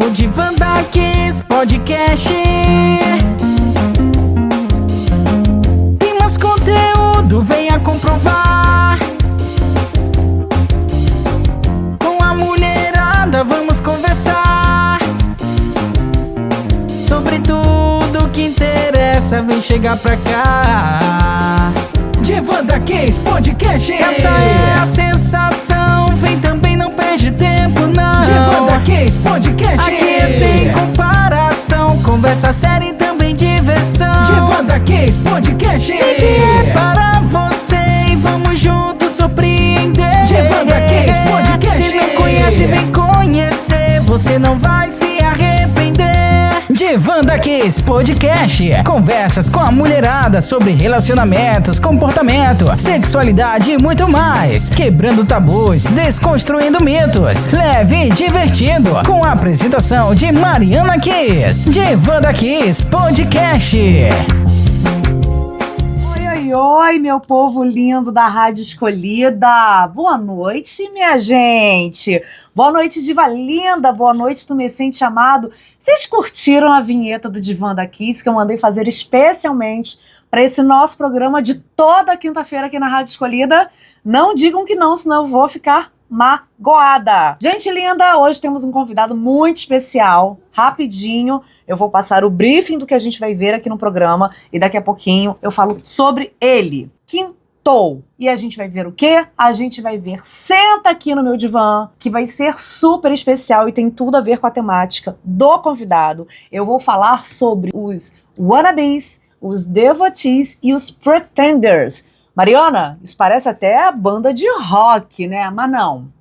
O Divanda Kiss Podcast. Tem mais conteúdo, venha comprovar. Com a mulherada vamos conversar sobre tudo que interessa, vem chegar pra cá. Divanda Kiss Podcast. Essa é a sensação, vem também, não perde tempo não. Divanda Kiss Podcast. Aqui é sem comparação, conversa séria e também diversão. Divanda Kiss Podcast. Aqui é para você e vamos juntos surpreender. Divanda Kiss Podcast. Se não conhece, vem conhecer, você não vai se arrepender. Divanda Kiss Podcast. Conversas com a mulherada sobre relacionamentos, comportamento, sexualidade e muito mais. Quebrando tabus, desconstruindo mitos. Leve e divertido. Com a apresentação de Mariana Kiss. Divanda Kiss Podcast. Oi, meu povo lindo da Rádio Escolhida. Boa noite, minha gente. Boa noite, diva linda. Boa noite, tu me sente chamado. Vocês curtiram a vinheta do Divanda Kiss que eu mandei fazer especialmente para esse nosso programa de toda quinta-feira aqui na Rádio Escolhida? Não digam que não, senão eu vou ficar magoada. Gente linda, hoje temos um convidado muito especial. Rapidinho, eu vou passar o briefing do que a gente vai ver aqui no programa e daqui a pouquinho eu falo sobre ele. Quintou. E a gente vai ver o quê? A gente vai ver Senta Aqui no Meu Divã, que vai ser super especial e tem tudo a ver com a temática do convidado. Eu vou falar sobre os wannabes, os devotees e os pretenders. Mariana, isso parece até a banda de rock, né? Mas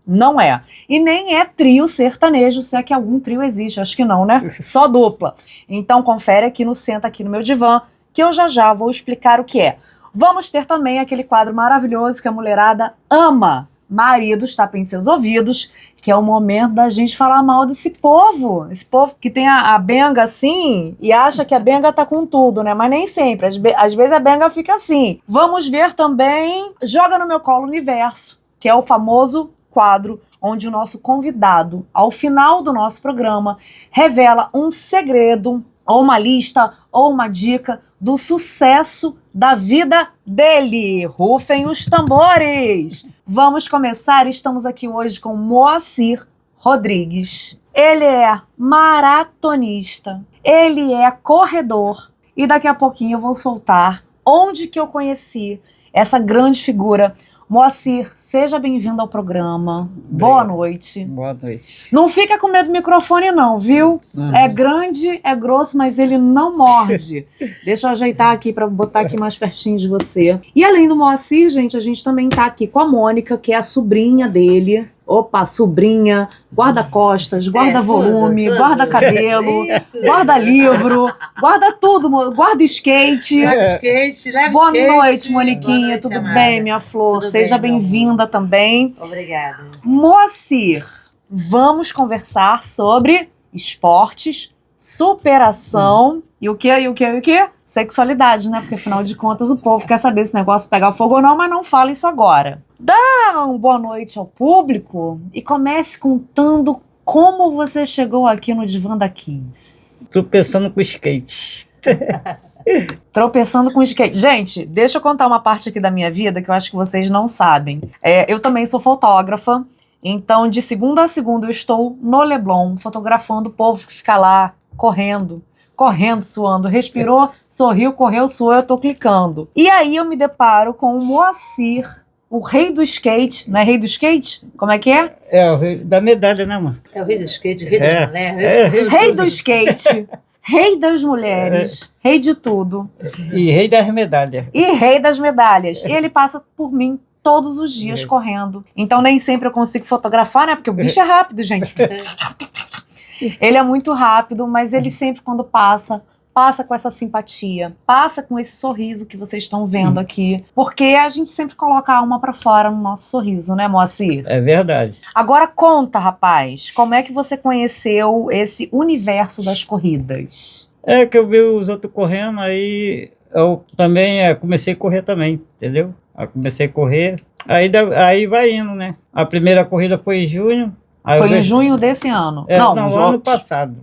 não é. E nem é trio sertanejo, se é que algum trio existe, acho que não, né? Só dupla. Então confere aqui no Senta Aqui no Meu Divã, que eu já vou explicar o que é. Vamos ter também aquele quadro maravilhoso que a mulherada ama. Maridos, tapem seus ouvidos, que é o momento da gente falar mal desse povo. Esse povo que tem a benga assim e acha que a benga tá com tudo, né? Mas nem sempre. Às vezes a benga fica assim. Vamos ver também Joga no Meu Colo Universo, que é o famoso quadro onde o nosso convidado, ao final do nosso programa, revela um segredo, ou uma lista, ou uma dica do sucesso da vida dele. Rufem os tambores! Vamos começar, estamos aqui hoje com Moacir Rodrigues. Ele é maratonista, ele é corredor e daqui a pouquinho eu vou soltar onde que eu conheci essa grande figura. Moacir, seja bem-vindo ao programa. Boa noite. Boa noite. Não fica com medo do microfone não, viu? Uhum. É grande, é grosso, mas ele não morde. Deixa eu ajeitar aqui para botar aqui mais pertinho de você. E além do Moacir, gente, a gente também tá aqui com a Mônica, que é a sobrinha dele. Opa, sobrinha, guarda-costas, guarda-volume, guarda-cabelo, guarda-livro, guarda tudo, guarda-skate. Leva Boa skate. Noite, Moniquinha, Boa noite, tudo amada. bem, minha flor? Tudo Seja bem, meu bem-vinda também. Obrigada. Moacir, vamos conversar sobre esportes, superação e o quê? Sexualidade, né? Porque afinal de contas o povo quer saber se o negócio pega fogo ou não, mas não fala isso agora. Dá uma boa noite ao público e comece contando como você chegou aqui no Divanda Kiss. Tropeçando com skate. Tropeçando com skate. Gente, deixa eu contar uma parte aqui da minha vida que eu acho que vocês não sabem. Eu também sou fotógrafa, então de segunda a segunda eu estou no Leblon fotografando o povo que fica lá correndo, suando, respirou, sorriu, correu, suou, eu tô clicando. E aí eu me deparo com o Moacir, o rei do skate, não é rei do skate? Como é que é? É o rei da medalha, né, mano? É o rei do skate, rei da mulher. Rei do skate, rei das mulheres, rei de tudo. E rei das medalhas. E rei das medalhas. E ele passa por mim todos os dias correndo. Então nem sempre eu consigo fotografar, né? Porque o bicho é rápido, gente. Ele é muito rápido, mas ele sempre quando passa com essa simpatia, passa com esse sorriso que vocês estão vendo aqui, porque a gente sempre coloca a alma pra fora no nosso sorriso, né, Moacir? É verdade. Agora conta, rapaz, como é que você conheceu esse universo das corridas? É que eu vi os outros correndo, aí eu também comecei a correr também, entendeu? Aí comecei a correr, aí vai indo, né? A primeira corrida foi em junho, Aí Foi eu em vejo- junho desse ano. Não, Não, ano passado.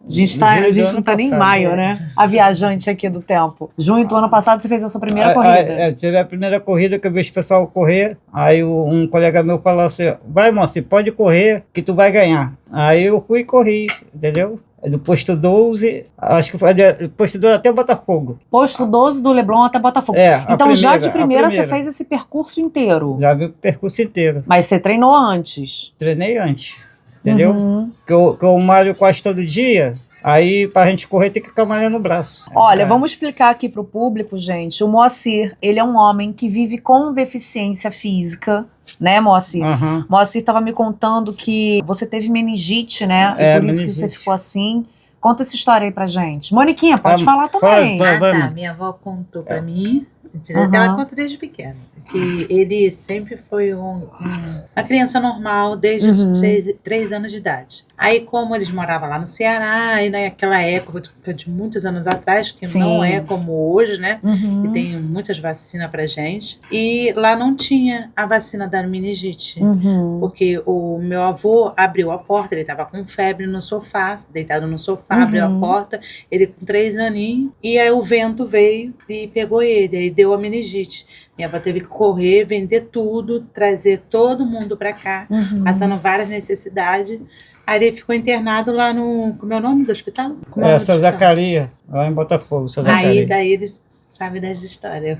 A gente, Junho a do gente ano não tá nem em passado, maio, é. né? A viajante aqui do tempo. Junho do ano passado você fez a sua primeira corrida. Teve a primeira corrida que eu vi o pessoal correr, aí um colega meu falou assim, vai, moça, você pode correr que tu vai ganhar. Aí eu fui e corri, entendeu? Do posto 12, acho que foi do posto 12 até Botafogo. Posto 12 do Leblon até Botafogo. A Então já primeira, de a primeira você primeira. fez esse percurso inteiro. Já vi o percurso inteiro. Mas você treinou antes. Treinei antes, entendeu? Uhum. Que eu malho quase todo dia, aí pra gente correr tem que ficar malhando no braço. Olha, vamos explicar aqui pro público, gente. O Moacir, ele é um homem que vive com deficiência física, né, Moacir? Aham. Moacir estava me contando que você teve meningite, né? E por isso que você meningite. ficou assim. Conta essa história aí pra gente. Moniquinha, pode falar também. Vai, Ah, tá. mano. Minha avó contou pra mim. Aham. Ela conta desde pequeno. Que ele sempre foi uma criança normal desde os 3 anos de idade. Aí, como eles moravam lá no Ceará, e naquela época de muitos anos atrás, que Sim. não é como hoje, né? Uhum. Que tem muitas vacinas pra gente. E lá não tinha a vacina da meningite. Uhum. Porque o meu avô abriu a porta, ele estava com febre no sofá, deitado no sofá, abriu a porta, ele com 3 aninhos, e aí o vento veio e pegou ele, aí deu a meningite. Minha avó teve que correr, vender tudo, trazer todo mundo para cá, passando várias necessidades. Aí ele ficou internado lá no... Como é o nome do hospital? Como é o nome do Seu hospital? Zacaria, lá em Botafogo, seu Aí Zacaria. daí ele sabe das histórias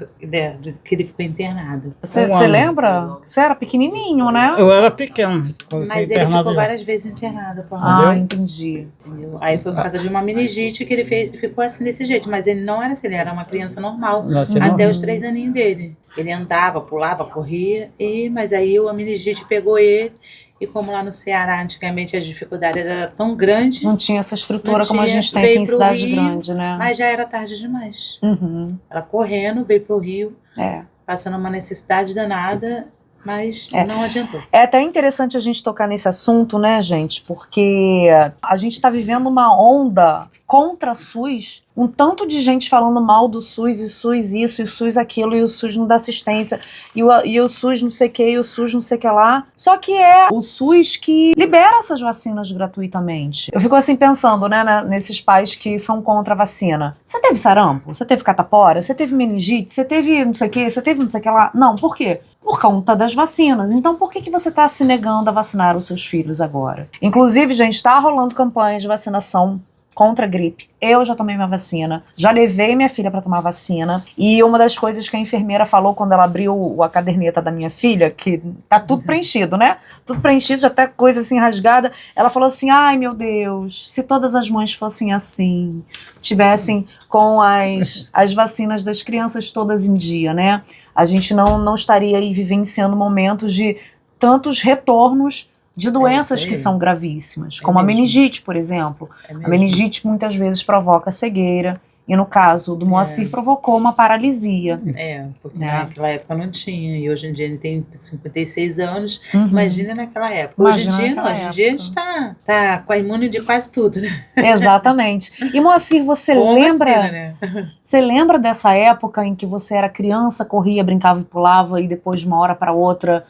de que ele ficou internado. Você Um ano. lembra? Você era pequenininho, né? Eu era pequeno, quando fui Mas ele internado ficou já. várias vezes internado. Por Ah, Entendeu? entendi. Entendeu? Aí foi por causa de uma meningite que ele ficou assim desse jeito, mas ele não era assim, ele era uma criança normal, Nasceu até normal. os 3 aninhos dele. Ele andava, pulava, corria, mas aí a meningite pegou ele, e como lá no Ceará antigamente as dificuldades eram tão grandes, Não tinha essa estrutura Não como a tinha, gente tem aqui veio em pro cidade Rio, grande, né? mas já era tarde demais. Uhum. Ela correndo, veio pro Rio, É. passando uma necessidade danada, mas não adiantou. É até interessante a gente tocar nesse assunto, né, gente? Porque a gente está vivendo uma onda contra SUS, um tanto de gente falando mal do SUS, e SUS isso, e o SUS aquilo, e o SUS não dá assistência, e o SUS não sei o que, e o SUS não sei o que lá. Só que é o SUS que libera essas vacinas gratuitamente. Eu fico assim pensando, né, nesses pais que são contra a vacina. Você teve sarampo? Você teve catapora? Você teve meningite? Você teve não sei o que? Você teve não sei o que lá? Não, por quê? Por conta das vacinas. Então, por que você está se negando a vacinar os seus filhos agora? Inclusive, gente, está rolando campanha de vacinação contra a gripe. Eu já tomei minha vacina, já levei minha filha para tomar vacina, e uma das coisas que a enfermeira falou quando ela abriu a caderneta da minha filha, que tá tudo preenchido, né? Tudo preenchido, já tá coisa assim rasgada. Ela falou assim: ai meu Deus, se todas as mães fossem assim, tivessem com as vacinas das crianças todas em dia, né? A gente não estaria aí vivenciando momentos de tantos retornos de doenças isso aí. que são gravíssimas, É como a mesmo. meningite, por exemplo. É A mesmo. meningite muitas vezes provoca cegueira, e no caso do Moacir provocou uma paralisia. Porque Né? naquela época não tinha, e hoje em dia ele tem 56 anos, Uhum. imagina naquela época. Imagina Hoje em dia não, naquela hoje em dia a época. gente tá com a imune de quase tudo, né? Exatamente. E Moacir, você Com lembra? vacina, né? Você lembra dessa época em que você era criança, corria, brincava e pulava, e depois de uma hora para outra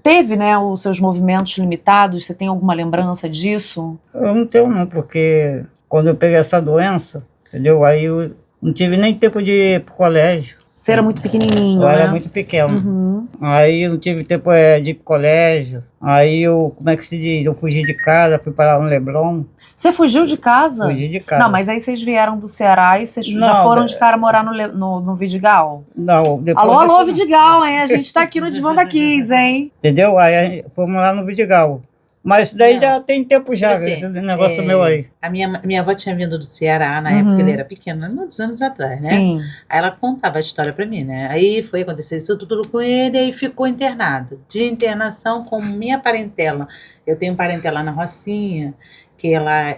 teve, né, os seus movimentos limitados? Você tem alguma lembrança disso? Eu não tenho não, porque quando eu peguei essa doença, entendeu? Aí eu não tive nem tempo de ir pro colégio. Você era muito pequenininho, Eu né? era muito pequeno. Uhum. Aí eu não tive tempo de ir pro colégio. Aí eu, como é que se diz? Eu fugi de casa, fui parar no Leblon. Você fugiu de casa? Fugi de casa. Não, mas aí vocês vieram do Ceará e vocês já Não, foram de cara morar no Vidigal? Não, depois Alô, disso, alô, não. Vidigal, hein? A gente tá aqui no Divã da Kiss, hein? Entendeu? Aí a gente fomos lá no Vidigal. Mas daí Não. já tem tempo já, Tipo assim, esse negócio meu aí. A minha avó tinha vindo do Ceará na época que ele era pequeno, muitos anos atrás, né? Sim. Aí ela contava a história pra mim, né? Aí foi acontecer isso tudo com ele, aí ficou internado. De internação com minha parentela. Eu tenho parentela na Rocinha, que ela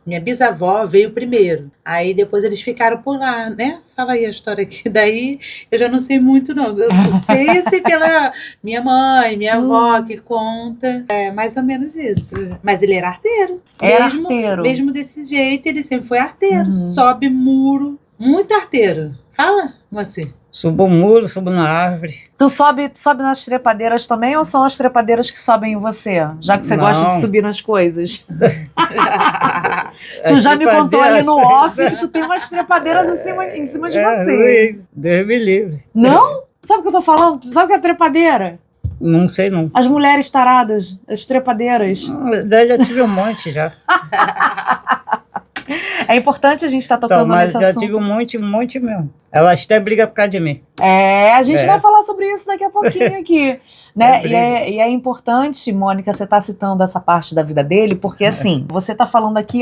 minha bisavó veio primeiro. Aí depois eles ficaram por lá, né? Fala aí a história aqui. Daí eu já não sei muito, não. Eu sei se pela minha mãe, minha avó que conta. É mais ou menos isso. Mas ele era arteiro. Era mesmo, arteiro. Mesmo desse jeito, ele sempre foi arteiro. Uhum. Sobe muro. Muito arteiro. Fala, você. Subo o muro, subo na árvore. Tu sobe nas trepadeiras também ou são as trepadeiras que sobem em você? Já que você gosta de Não. subir nas coisas. Tu já me contou ali no off que tu tem umas trepadeiras em cima de você. Deus me livre. Não? Sabe o que eu tô falando? Tu sabe o que é trepadeira? Não sei não. As mulheres taradas, as trepadeiras. Daí já tive um monte já. É importante a gente estar tocando Então, mas nesse já assunto. tive um monte mesmo. Elas até brigam por causa de mim. A gente É. vai falar sobre isso daqui a pouquinho aqui, né? É E é importante, Mônica, você tá citando essa parte da vida dele, porque assim, você tá falando aqui,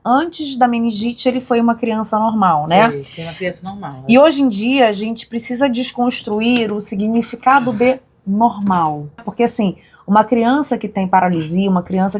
antes da meningite ele foi uma criança normal, né? Foi uma criança normal. E hoje em dia a gente precisa desconstruir o significado de normal. Porque assim, uma criança que tem paralisia, uma criança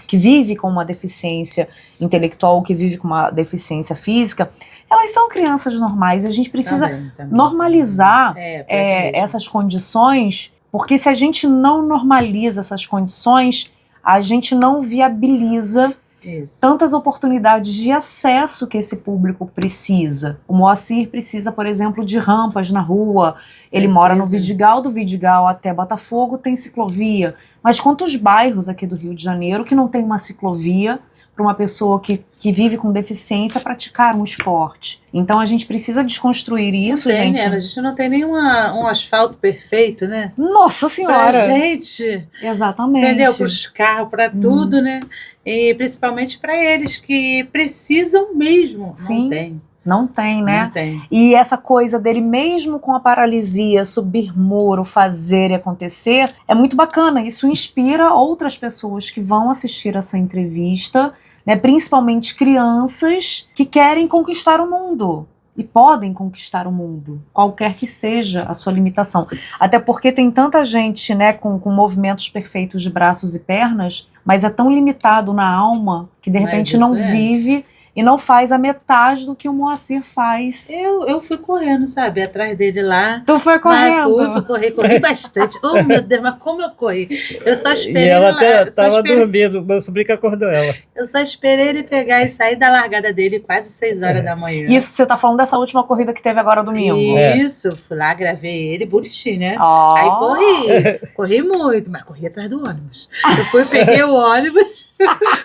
que vive com uma deficiência intelectual ou que vive com uma deficiência física, elas são crianças normais. A gente precisa Também. normalizar É, essas condições, porque se a gente não normaliza essas condições, a gente não viabiliza isso. tantas oportunidades de acesso que esse público precisa. O Moacir precisa, por exemplo, de rampas na rua. Ele Precisa. mora no Vidigal, do Vidigal até Botafogo tem ciclovia. Mas quantos bairros aqui do Rio de Janeiro que não tem uma ciclovia para uma pessoa que vive com deficiência praticar um esporte? Então a gente precisa desconstruir isso, Não tem, gente. né? A gente não tem nenhum um asfalto perfeito, né? Nossa Senhora! Pra gente, Exatamente. entendeu? Para os carros, para tudo, né? E principalmente para eles que precisam mesmo. Sim. Não tem. Não tem, né? Não tem. E essa coisa dele, mesmo com a paralisia, subir muro, fazer e acontecer, é muito bacana. Isso inspira outras pessoas que vão assistir essa entrevista, né? Principalmente crianças que querem conquistar o mundo. E podem conquistar o mundo, qualquer que seja a sua limitação. Até porque tem tanta gente, né, com movimentos perfeitos de braços e pernas, mas é tão limitado na alma que de Mas repente isso não é. vive e não faz a metade do que o Moacir faz. Eu fui correndo, sabe? Atrás dele lá. Tu foi correndo. Mas corri bastante. Oh, meu Deus, mas como eu corri? Eu só E esperei. ela até só estava esperei- dormindo. Meu sobrinho que acordou ela. Eu só esperei ele pegar e sair da largada dele quase 6 horas da manhã. Isso, você tá falando dessa última corrida que teve agora domingo. Isso, fui lá, gravei ele, bonitinho, né? Ó. Aí corri muito, mas corri atrás do ônibus. Eu fui, peguei o ônibus,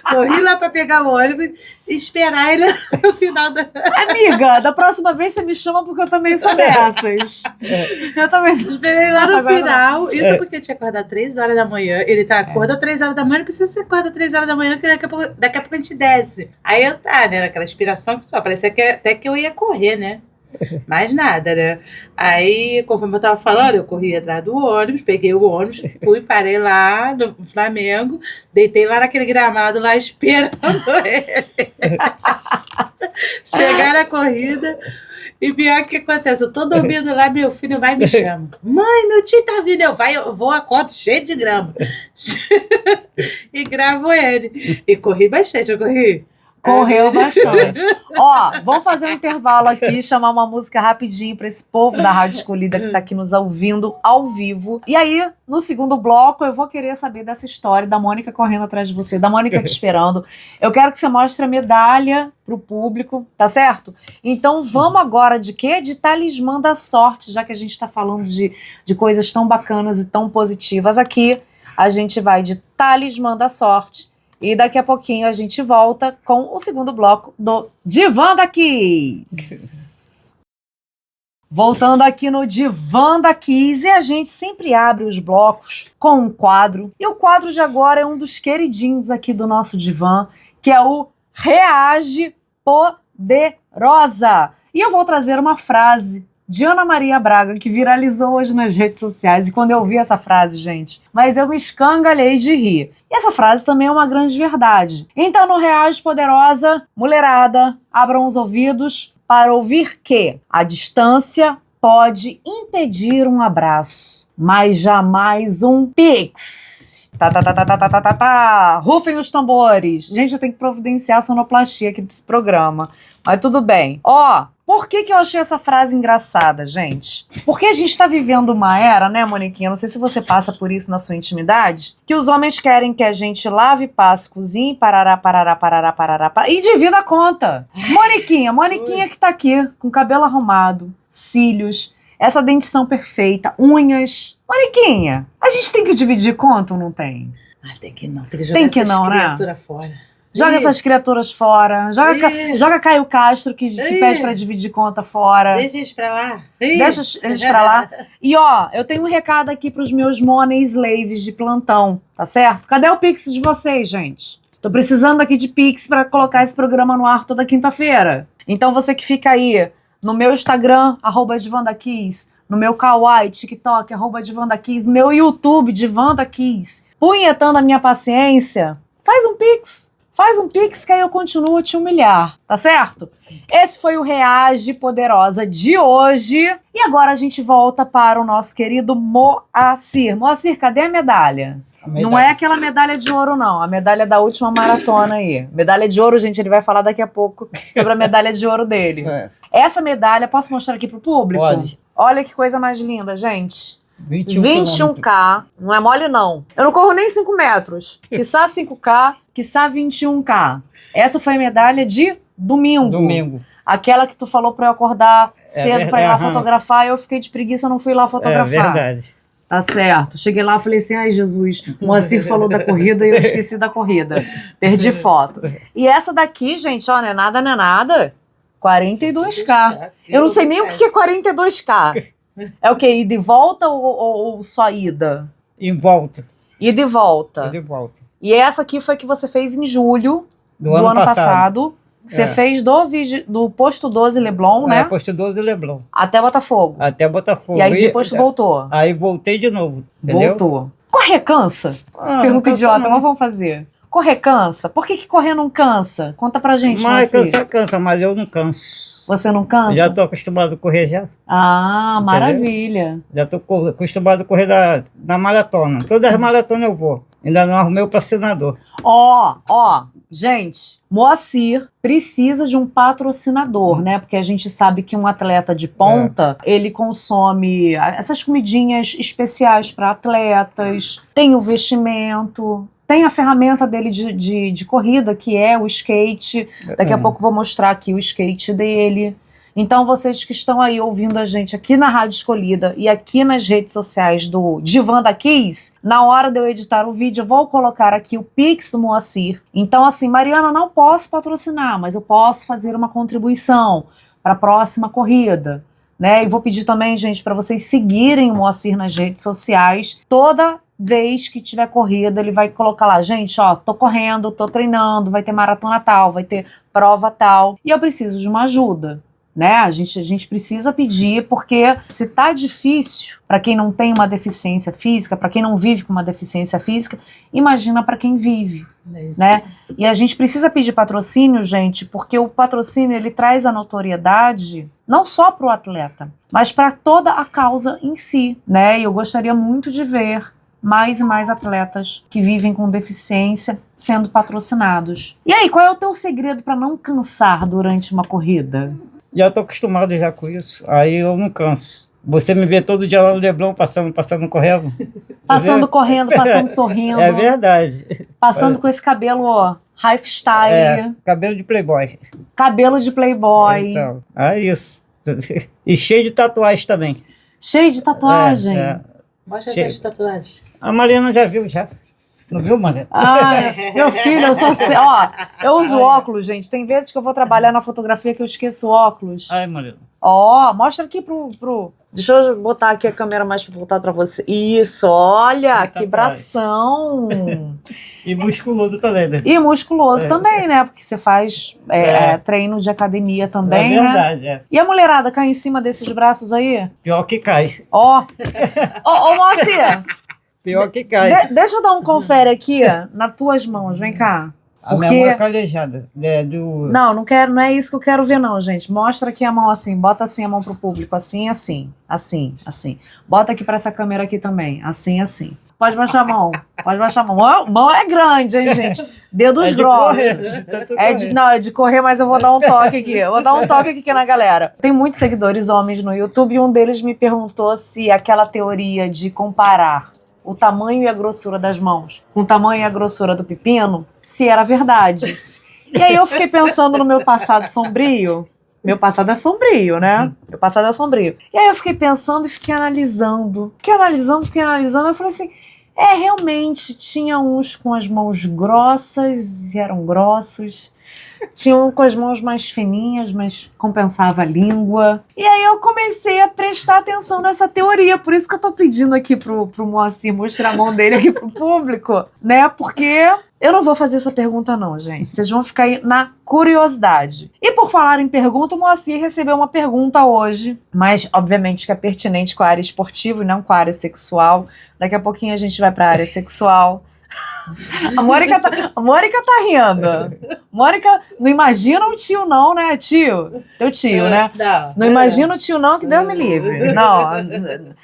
corri lá pra pegar o ônibus e esperar ele no final da. Amiga, da próxima vez você me chama porque eu também sou dessas. Eu também sou. Esperei lá no Agora final. Isso porque eu tinha acordado 3 horas da manhã. Ele tá, acorda 3 horas da manhã, não precisa ser acorda 3 horas da manhã, que daqui a pouco a gente desce. Aí eu né, naquela inspiração que só parecia que até que eu ia correr, né? Mais nada, né? Aí, conforme eu tava falando, eu corri atrás do ônibus, peguei o ônibus, fui, parei lá no Flamengo, deitei lá naquele gramado lá esperando ele. Chegar na corrida. E pior que acontece, eu tô dormindo lá, meu filho vai e me chama. Mãe, meu tio tá vindo. Eu vou, acordo cheio de grama. E gravo ele. E corri bastante, eu corri. Correu bastante. Ó, vamos fazer um intervalo aqui, chamar uma música rapidinho pra esse povo da Rádio Escolhida que tá aqui nos ouvindo ao vivo. E aí, no segundo bloco, eu vou querer saber dessa história da Mônica correndo atrás de você, da Mônica te esperando. Eu quero que você mostre a medalha pro público, tá certo? Então vamos agora de quê? De talismã da sorte, já que a gente tá falando de coisas tão bacanas e tão positivas aqui. A gente vai de talismã da sorte. E daqui a pouquinho a gente volta com o segundo bloco do Divã da Kiss. Voltando aqui no Divã da Kiss, e a gente sempre abre os blocos com um quadro. E o quadro de agora é um dos queridinhos aqui do nosso Divã, que é o Reage Poderosa. E eu vou trazer uma frase de Ana Maria Braga, que viralizou hoje nas redes sociais. E quando eu vi essa frase, gente, mas eu me escangalhei de rir. E essa frase também é uma grande verdade. Então, no Reage Poderosa, mulherada, abram os ouvidos para ouvir que a distância pode impedir um abraço, mas jamais um pix. Rufem os tambores. Gente, eu tenho que providenciar a sonoplastia aqui desse programa. Mas tudo bem. Ó, por que eu achei essa frase engraçada, gente? Porque a gente tá vivendo uma era, né, Moniquinha? Não sei se você passa por isso na sua intimidade, que os homens querem que a gente lave, passe, cozinhe, parará, e divida a conta. Moniquinha que tá aqui, com cabelo arrumado, cílios, essa dentição perfeita, unhas. Moniquinha, a gente tem que dividir conta ou não tem? Ah, tem que não, tem que jogar Tem que essas não, né? criaturas fora. Joga Ih, essas criaturas fora. Joga Caio Castro, que pede pra dividir conta fora. Deixa eles pra lá. Ih. Deixa eles pra lá. E ó, eu tenho um recado aqui pros meus money slaves de plantão, tá certo? Cadê o Pix de vocês, gente? Tô precisando aqui de Pix pra colocar esse programa no ar toda quinta-feira. Então você que fica aí no meu Instagram, @DivandaKiss, no meu Kawaii, TikTok, @DivandaKiss, no meu YouTube, DivandaKiss, punhetando a minha paciência, faz um Pix. Faz um Pix que aí eu continuo a te humilhar, tá certo? Esse foi o Reage Poderosa de hoje. E agora a gente volta para o nosso querido Moacir. Moacir, cadê a medalha? Não é aquela medalha de ouro, não. A medalha da última maratona aí. Medalha de ouro, gente, ele vai falar daqui a pouco sobre a medalha de ouro dele. Essa medalha, posso mostrar aqui pro público? Pode. Olha que coisa mais linda, gente. 21 21K, não é mole não. Eu não corro nem 5 metros. Quiçá 5K, quiçá 21K. Essa foi a medalha de domingo. Aquela que tu falou pra eu acordar cedo pra ir lá fotografar, e eu fiquei de preguiça, não fui lá fotografar. É verdade. Tá certo. Cheguei lá e falei assim, ai Jesus, o Moacir falou da corrida e eu esqueci da corrida. Perdi foto. E essa daqui, gente, ó, não é nada. 42K. Eu não sei nem o que é 42K. É o quê? Ida e volta ou só ida? Em volta. Ida e volta. De volta. E essa aqui foi que você fez em julho Do ano passado. Que você fez do posto 12 Leblon, né? Posto 12 Leblon. Até Botafogo. Até Botafogo. E aí depois tu voltou. Aí voltei de novo. Entendeu? Voltou. Correr cansa? Pergunta idiota, mas vamos fazer. Correr cansa? Por que correr não cansa? Conta pra gente, Mas Moacir. cansa, mas eu não canso. Você não cansa? Já tô acostumado a correr já. Ah, Entendeu? maravilha. Já tô acostumado a correr na maratona. Todas as maratonas eu vou. Ainda não arrumei o patrocinador. Ó, gente, Moacir precisa de um patrocinador, né? Porque a gente sabe que um atleta de ponta, ele consome essas comidinhas especiais para atletas, tem o vestimento, tem a ferramenta dele de corrida, que é o skate. Daqui a pouco vou mostrar aqui o skate dele. Então, vocês que estão aí ouvindo a gente aqui na Rádio Escolhida e aqui nas redes sociais do DivandaKiss, na hora de eu editar o vídeo, eu vou colocar aqui o Pix do Moacir. Então, assim, Mariana, não posso patrocinar, mas eu posso fazer uma contribuição para a próxima corrida, né? E vou pedir também, gente, para vocês seguirem o Moacir nas redes sociais. Toda vez que tiver corrida, ele vai colocar lá, gente, ó, tô correndo, tô treinando, vai ter maratona tal, vai ter prova tal, e eu preciso de uma ajuda. Né? A gente precisa pedir, porque se tá difícil para quem não tem uma deficiência física, para quem não vive com uma deficiência física, imagina para quem vive, né? E a gente precisa pedir patrocínio, gente, porque o patrocínio ele traz a notoriedade não só para o atleta, mas para toda a causa em si, né? E eu gostaria muito de ver mais e mais atletas que vivem com deficiência sendo patrocinados. E aí, qual é o teu segredo para não cansar durante uma corrida? Já tô acostumado já com isso. Aí eu não canso. Você me vê todo dia lá no Leblon passando correndo. Passando correndo, passando sorrindo. É verdade. Passando com esse cabelo, ó, lifestyle. Cabelo de playboy. Cabelo de playboy. Então, é isso. E cheio de tatuagem também. Cheio de tatuagem. Mostra essas tatuagens. A Mariana já viu, já. Não viu, Mariana? Ai, meu filho, eu só sei. Ó, eu uso óculos, gente. Tem vezes que eu vou trabalhar na fotografia que eu esqueço óculos. Ai, Mariana. Ó, mostra aqui pro... Deixa eu botar aqui a câmera mais voltada pra você. Isso, olha, que bração. E musculoso também, né? E musculoso também, né? Porque você faz treino de academia também, é verdade, né? E a mulherada cai em cima desses braços aí? Pior que cai. Ó. Ô, Moacir. Pior que cai. Deixa eu dar um confere aqui, nas tuas mãos. Vem cá. A minha mão é calejada. Não quero, não é isso que eu quero ver, não, gente. Mostra aqui a mão assim, bota assim a mão pro público, assim. Bota aqui pra essa câmera aqui também, assim. Pode baixar a mão, Mão é grande, hein, gente? Dedos grossos. É de correr, mas eu vou dar um toque aqui. Aqui na galera. Tem muitos seguidores homens no YouTube e um deles me perguntou se aquela teoria de comparar o tamanho e a grossura das mãos com o tamanho e a grossura do pepino, se era verdade. E aí eu fiquei pensando no meu passado sombrio. Meu passado é sombrio, né? Meu passado é sombrio. E aí eu fiquei pensando e fiquei analisando. Fiquei analisando. Eu falei assim, realmente, tinha uns com as mãos grossas e eram grossos. Tinha um com as mãos mais fininhas, mas compensava a língua. E aí eu comecei a prestar atenção nessa teoria. Por isso que eu tô pedindo aqui pro Moacir mostrar a mão dele aqui pro público, né? Porque eu não vou fazer essa pergunta não, gente. Vocês vão ficar aí na curiosidade. E por falar em pergunta, o Moacir recebeu uma pergunta hoje, mas obviamente que é pertinente com a área esportiva e não com a área sexual. Daqui a pouquinho a gente vai pra área sexual. A Mônica tá rindo. Mônica, não imagina o tio não, né, tio? Teu tio, né? Não imagina o tio não, que Deus me livre.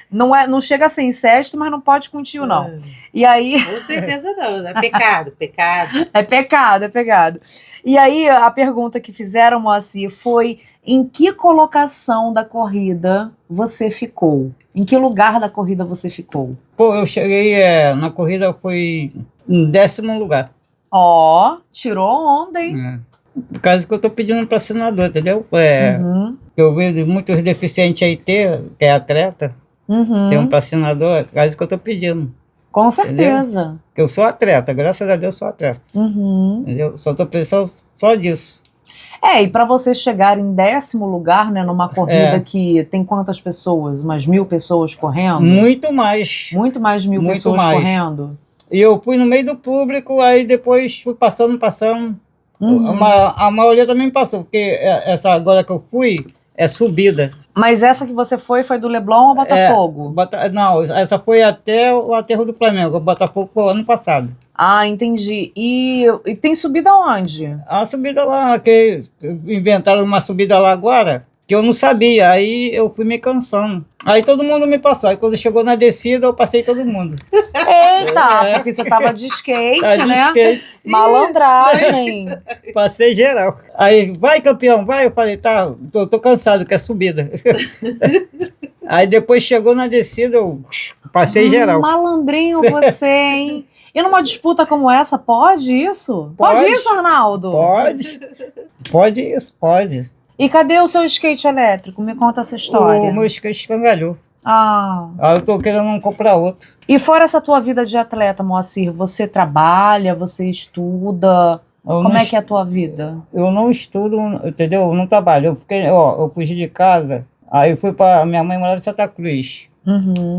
Não chega a ser incesto, mas não pode com o tio não. E aí... Com certeza não, é pecado. É pecado. E aí a pergunta que fizeram, Moacir, foi em que colocação da corrida você ficou? Em que lugar da corrida você ficou? Pô, eu cheguei, na corrida eu fui em 10º lugar. Ó, tirou onda, hein? Por causa que eu tô pedindo para senador, entendeu? Eu vejo muitos deficientes aí que é atleta, tem um para senador, é por causa que eu tô pedindo. Com certeza. Entendeu? Eu sou atleta, graças a Deus sou atleta. Entendeu? Só tô precisando só disso. E para você chegar em 10º lugar, né, numa corrida que tem quantas pessoas? Umas 1.000 pessoas correndo? Muito mais. Muito mais de 1.000 Muito pessoas mais. correndo? E eu fui no meio do público, aí depois fui passando. A maioria também passou, porque essa agora que eu fui é subida. Mas essa que você foi do Leblon ou Botafogo? Não, essa foi até o aterro do Flamengo, o Botafogo foi ano passado. Ah, entendi. E tem subida onde? A subida lá, que inventaram uma subida lá agora, que eu não sabia, aí eu fui me cansando. Aí todo mundo me passou, aí quando chegou na descida eu passei todo mundo. Eita, porque você tava de skate, Tá de né? skate. Malandragem. Passei geral. Aí, vai campeão, vai. Eu falei, tá, tô cansado, que é subida. Aí depois chegou na descida, eu passei geral. Malandrinho você, hein? E numa disputa como essa, pode isso? Pode isso, Arnaldo? Pode isso, pode. E cadê o seu skate elétrico? Me conta essa história. O meu skate escangalhou. Ah. Aí eu tô querendo comprar outro. E fora essa tua vida de atleta, Moacir, você trabalha, você estuda? Como é que é a tua vida? Eu não estudo, entendeu? Eu não trabalho. Eu fugi de casa, aí eu fui pra... Minha mãe morava em Santa Cruz.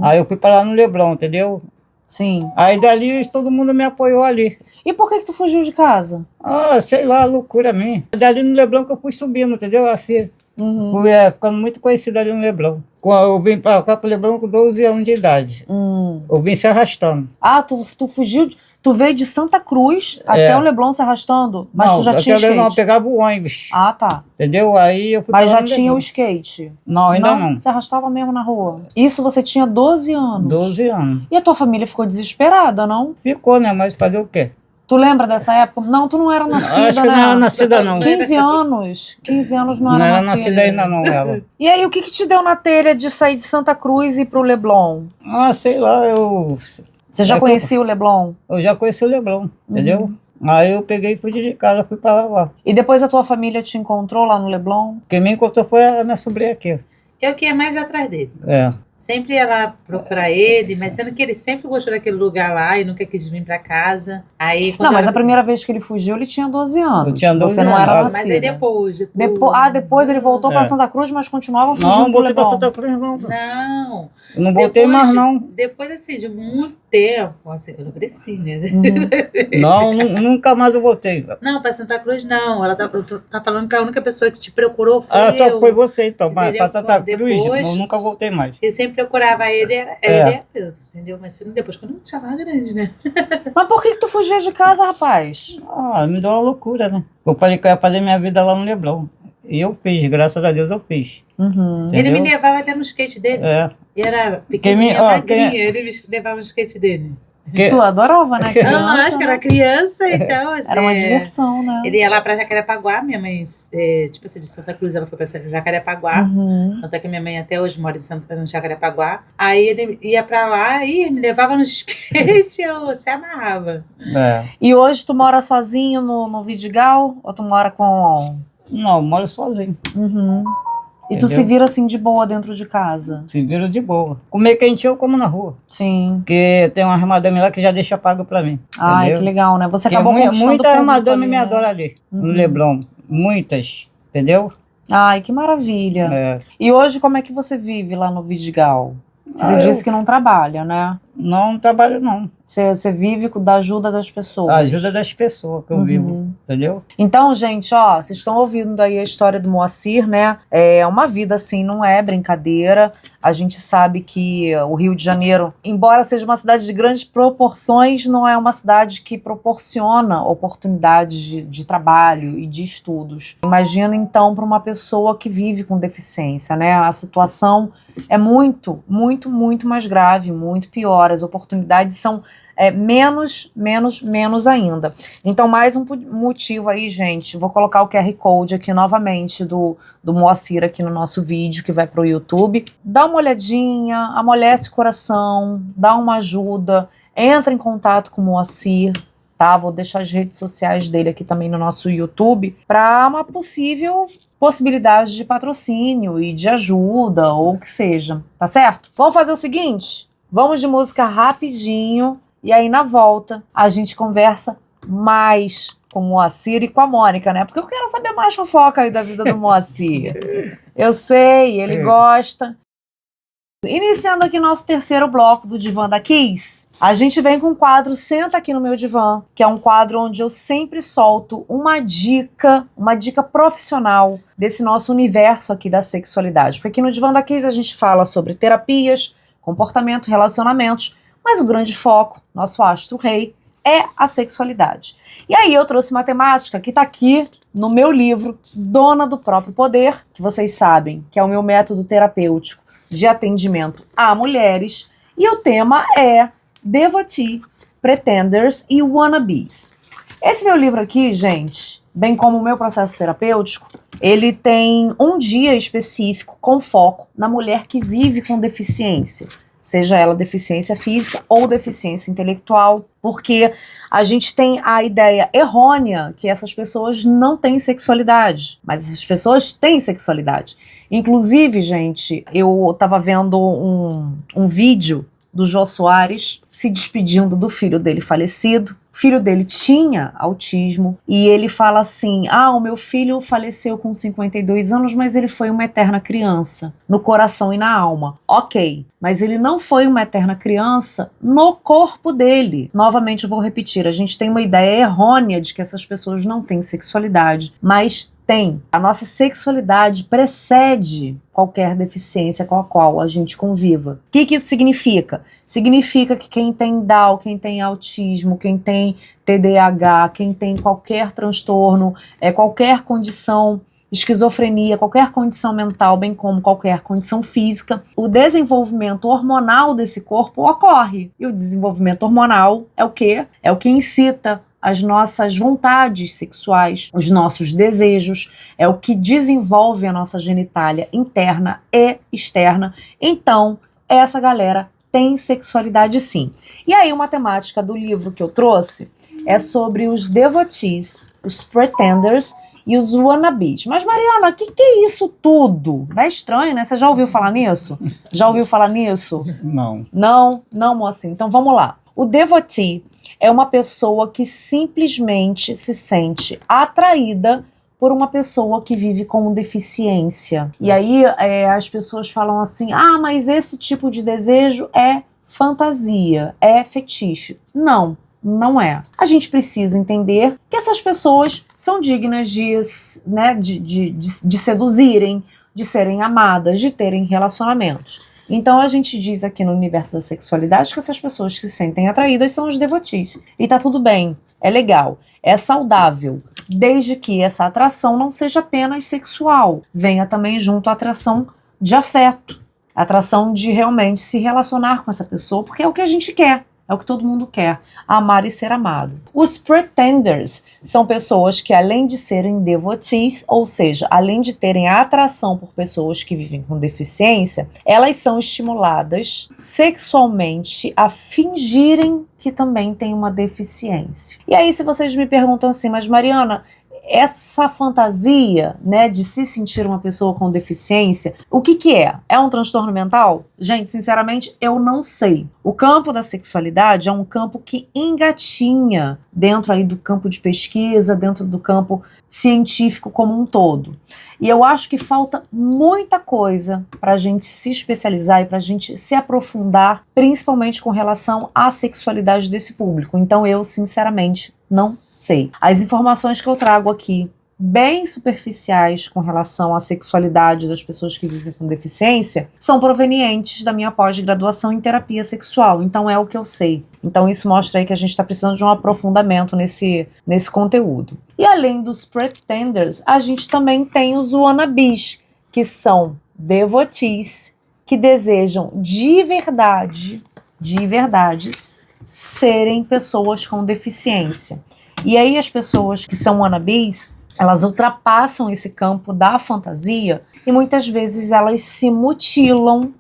Aí eu fui pra lá no Leblon, entendeu? Sim. Aí dali todo mundo me apoiou ali. E por que tu fugiu de casa? Ah, sei lá, loucura minha. Dali no Leblon que eu fui subindo, entendeu? Assim, fui ficando muito conhecido ali no Leblon. Eu vim pra cá pro Leblon com 12 anos de idade. Eu vim se arrastando. Ah, tu fugiu, tu veio de Santa Cruz até o Leblon se arrastando? Mas tu já tinha skate? Não, eu pegava o ônibus. Ah, tá. Entendeu? Aí eu fui Mas pra já lá no tinha Leblon. o skate? Não, ainda não. Você arrastava mesmo na rua? Isso você tinha 12 anos? 12 anos. E a tua família ficou desesperada, não? Ficou, né? Mas fazer o quê? Tu lembra dessa época? Não, tu não era nascida, Acho que né? não era nascida, não. 15 anos. 15 anos não era Não era nascida. nascida ainda, não, ela. E aí, o que te deu na telha de sair de Santa Cruz e ir pro Leblon? Ah, sei lá, Você já conhecia o Leblon? Eu já conheci o Leblon, entendeu? Aí eu peguei e fui de casa, fui para lá. E depois a tua família te encontrou lá no Leblon? Quem me encontrou foi a minha sobrinha aqui. Eu que ia mais atrás dele. É. Sempre ia lá procurar ele, mas sendo que ele sempre gostou daquele lugar lá e nunca quis vir pra casa. Aí, Não, mas a primeira vez que ele fugiu, ele tinha 12 anos. Eu tinha 12 Você não era anos. nascida. Mas aí depois. Depois ele voltou pra Santa Cruz, mas continuava fugindo Não, pro voltei pra Leblon. Santa Cruz, não. Não. Eu não voltei mais, não. Depois, assim, de muito tempo, assim, eu cresci, né? Não, nunca mais eu voltei. Não, pra Santa Cruz, não. Ela tá falando que a única pessoa que te procurou foi Ah, eu. só foi você, então. Mas Entendeu? pra Santa Cruz, Depois- eu nunca voltei mais. Eu sempre procurava ele, era eu, entendeu? Mas depois, quando eu já tava grande, né? Mas por que tu fugia de casa, rapaz? Ah, me deu uma loucura, né? Eu falei que eu ia fazer minha vida lá no Leblon. E eu fiz, graças a Deus eu fiz. Ele me Entendeu? levava até no skate dele. É. Ele era pequenininho, Quem me- ó, magrinho, ele me levava no skate dele. Tu adorava, né? Eu, Criança, lógico, era né? criança, então. Era uma diversão, né? Ele ia lá pra Jacarepaguá, minha mãe, tipo assim, de Santa Cruz, ela foi pra Jacarepaguá. Uhum. Tanto é que minha mãe até hoje mora no Jacarepaguá. Aí ele ia pra lá e me levava no skate, eu se amarrava. É. E hoje tu mora sozinho no Vidigal? Ou tu mora com... Não, eu moro sozinho. Uhum. E tu Entendeu? se vira assim de boa dentro de casa? Se vira de boa. Comer quentinho eu como na rua. Sim. Porque tem uma madame lá que já deixa pago pra mim. Ai, entendeu? que legal, né? Você Porque acabou conquistando o muitas público madame ali, me né? adoram ali, no Uhum. Leblon. Muitas, entendeu? Ai, que maravilha. É. E hoje como é que você vive lá no Vidigal? Você Ah, disse que não trabalha, né? Não trabalho não. Você vive da ajuda das pessoas. A ajuda das pessoas que eu vivo, entendeu? Então, gente, ó, vocês estão ouvindo aí a história do Moacir, né? É uma vida assim, não é brincadeira. A gente sabe que o Rio de Janeiro, embora seja uma cidade de grandes proporções, não é uma cidade que proporciona oportunidades de trabalho e de estudos. Imagina então para uma pessoa que vive com deficiência, né? A situação é muito, muito, muito mais grave, muito pior. As oportunidades são menos ainda. Então, mais um motivo aí, gente. Vou colocar o QR Code aqui novamente do Moacir aqui no nosso vídeo, que vai pro YouTube. Dá uma olhadinha, amolece o coração, dá uma ajuda, entra em contato com o Moacir, tá? Vou deixar as redes sociais dele aqui também no nosso YouTube, para uma possível possibilidade de patrocínio e de ajuda, ou o que seja, tá certo? Vamos fazer o seguinte? Vamos de música rapidinho. E aí, na volta, a gente conversa mais com o Moacir e com a Mônica, né? Porque eu quero saber mais fofoca aí da vida do Moacir. Eu sei, ele gosta. Iniciando aqui nosso terceiro bloco do Divã da Kiss, a gente vem com o quadro Senta Aqui no Meu Divã, que é um quadro onde eu sempre solto uma dica profissional desse nosso universo aqui da sexualidade. Porque aqui no Divã da Kiss a gente fala sobre terapias, comportamento, relacionamentos, mas o grande foco, nosso astro rei, é a sexualidade. E aí eu trouxe uma temática que está aqui no meu livro, Dona do Próprio Poder, que vocês sabem que é o meu método terapêutico de atendimento a mulheres, e o tema é Devotee, Pretenders e Wannabes. Esse meu livro aqui, gente, bem como o meu processo terapêutico, ele tem um dia específico com foco na mulher que vive com deficiência, seja ela deficiência física ou deficiência intelectual, porque a gente tem a ideia errônea que essas pessoas não têm sexualidade, mas essas pessoas têm sexualidade. Inclusive, gente, eu estava vendo um vídeo do Jô Soares se despedindo do filho dele falecido. O filho dele tinha autismo e ele fala assim: o meu filho faleceu com 52 anos, mas ele foi uma eterna criança, no coração e na alma. Ok, mas ele não foi uma eterna criança no corpo dele. Novamente eu vou repetir, a gente tem uma ideia errônea de que essas pessoas não têm sexualidade, mas tem. A nossa sexualidade precede qualquer deficiência com a qual a gente conviva. O que isso significa? Significa que quem tem Down, quem tem autismo, quem tem TDAH, quem tem qualquer transtorno, qualquer condição, esquizofrenia, qualquer condição mental, bem como qualquer condição física, o desenvolvimento hormonal desse corpo ocorre. E o desenvolvimento hormonal é o quê? É o que incita as nossas vontades sexuais, os nossos desejos, é o que desenvolve a nossa genitália interna e externa. Então, essa galera tem sexualidade sim. E aí, uma temática do livro que eu trouxe é sobre os devotees, os pretenders e os wannabes. Mas, Mariana, o que é isso tudo? Não é estranho, né? Você já ouviu falar nisso? Já ouviu falar nisso? Não. Não, moça. Então, vamos lá. O devotee é uma pessoa que simplesmente se sente atraída por uma pessoa que vive com deficiência. E aí as pessoas falam assim: mas esse tipo de desejo é fantasia, é fetiche. Não é. A gente precisa entender que essas pessoas são dignas de seduzirem, de serem amadas, de terem relacionamentos. Então a gente diz aqui no universo da sexualidade que essas pessoas que se sentem atraídas são os devotees. E tá tudo bem, é legal, é saudável, desde que essa atração não seja apenas sexual, venha também junto a atração de afeto, atração de realmente se relacionar com essa pessoa, porque é o que a gente quer. É o que todo mundo quer, amar e ser amado. Os pretenders são pessoas que, além de serem devotees, ou seja, além de terem a atração por pessoas que vivem com deficiência, elas são estimuladas sexualmente a fingirem que também têm uma deficiência. E aí, se vocês me perguntam assim, mas Mariana, essa fantasia, né, de se sentir uma pessoa com deficiência, o que que é? É um transtorno mental? Gente, sinceramente, eu não sei. O campo da sexualidade é um campo que engatinha dentro aí do campo de pesquisa, dentro do campo científico como um todo. E eu acho que falta muita coisa para a gente se especializar e para a gente se aprofundar, principalmente com relação à sexualidade desse público. Então eu, sinceramente, não sei. As informações que eu trago aqui, bem superficiais com relação à sexualidade das pessoas que vivem com deficiência, são provenientes da minha pós-graduação em terapia sexual. Então é o que eu sei. Então isso mostra aí que a gente está precisando de um aprofundamento nesse conteúdo. E além dos pretenders, a gente também tem os wannabes, que são devotees, que desejam de verdade, serem pessoas com deficiência. E aí as pessoas que são wannabes, elas ultrapassam esse campo da fantasia e muitas vezes elas se mutilam,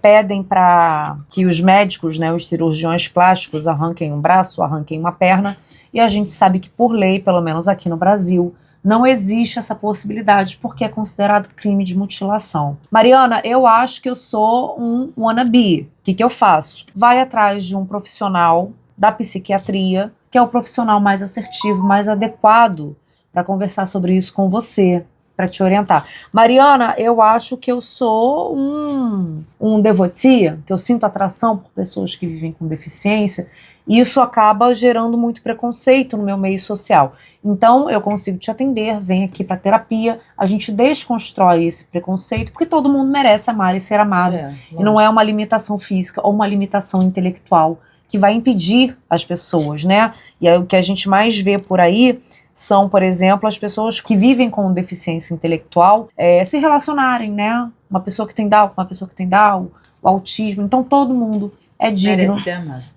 pedem para que os médicos, né, os cirurgiões plásticos arranquem um braço, arranquem uma perna, e a gente sabe que por lei, pelo menos aqui no Brasil, não existe essa possibilidade porque é considerado crime de mutilação. Mariana, eu acho que eu sou um wannabe. O que eu faço? Vai atrás de um profissional da psiquiatria, que é o profissional mais assertivo, mais adequado para conversar sobre isso com você, para te orientar. Mariana, eu acho que eu sou um devotee, que eu sinto atração por pessoas que vivem com deficiência, e isso acaba gerando muito preconceito no meu meio social. Então, eu consigo te atender, vem aqui para terapia, a gente desconstrói esse preconceito, porque todo mundo merece amar e ser amado. E não é uma limitação física ou uma limitação intelectual que vai impedir as pessoas, né? E aí, o que a gente mais vê por aí são, por exemplo, as pessoas que vivem com deficiência intelectual se relacionarem, né? Uma pessoa que tem Down, uma pessoa que tem Down, o autismo. Então todo mundo é digno,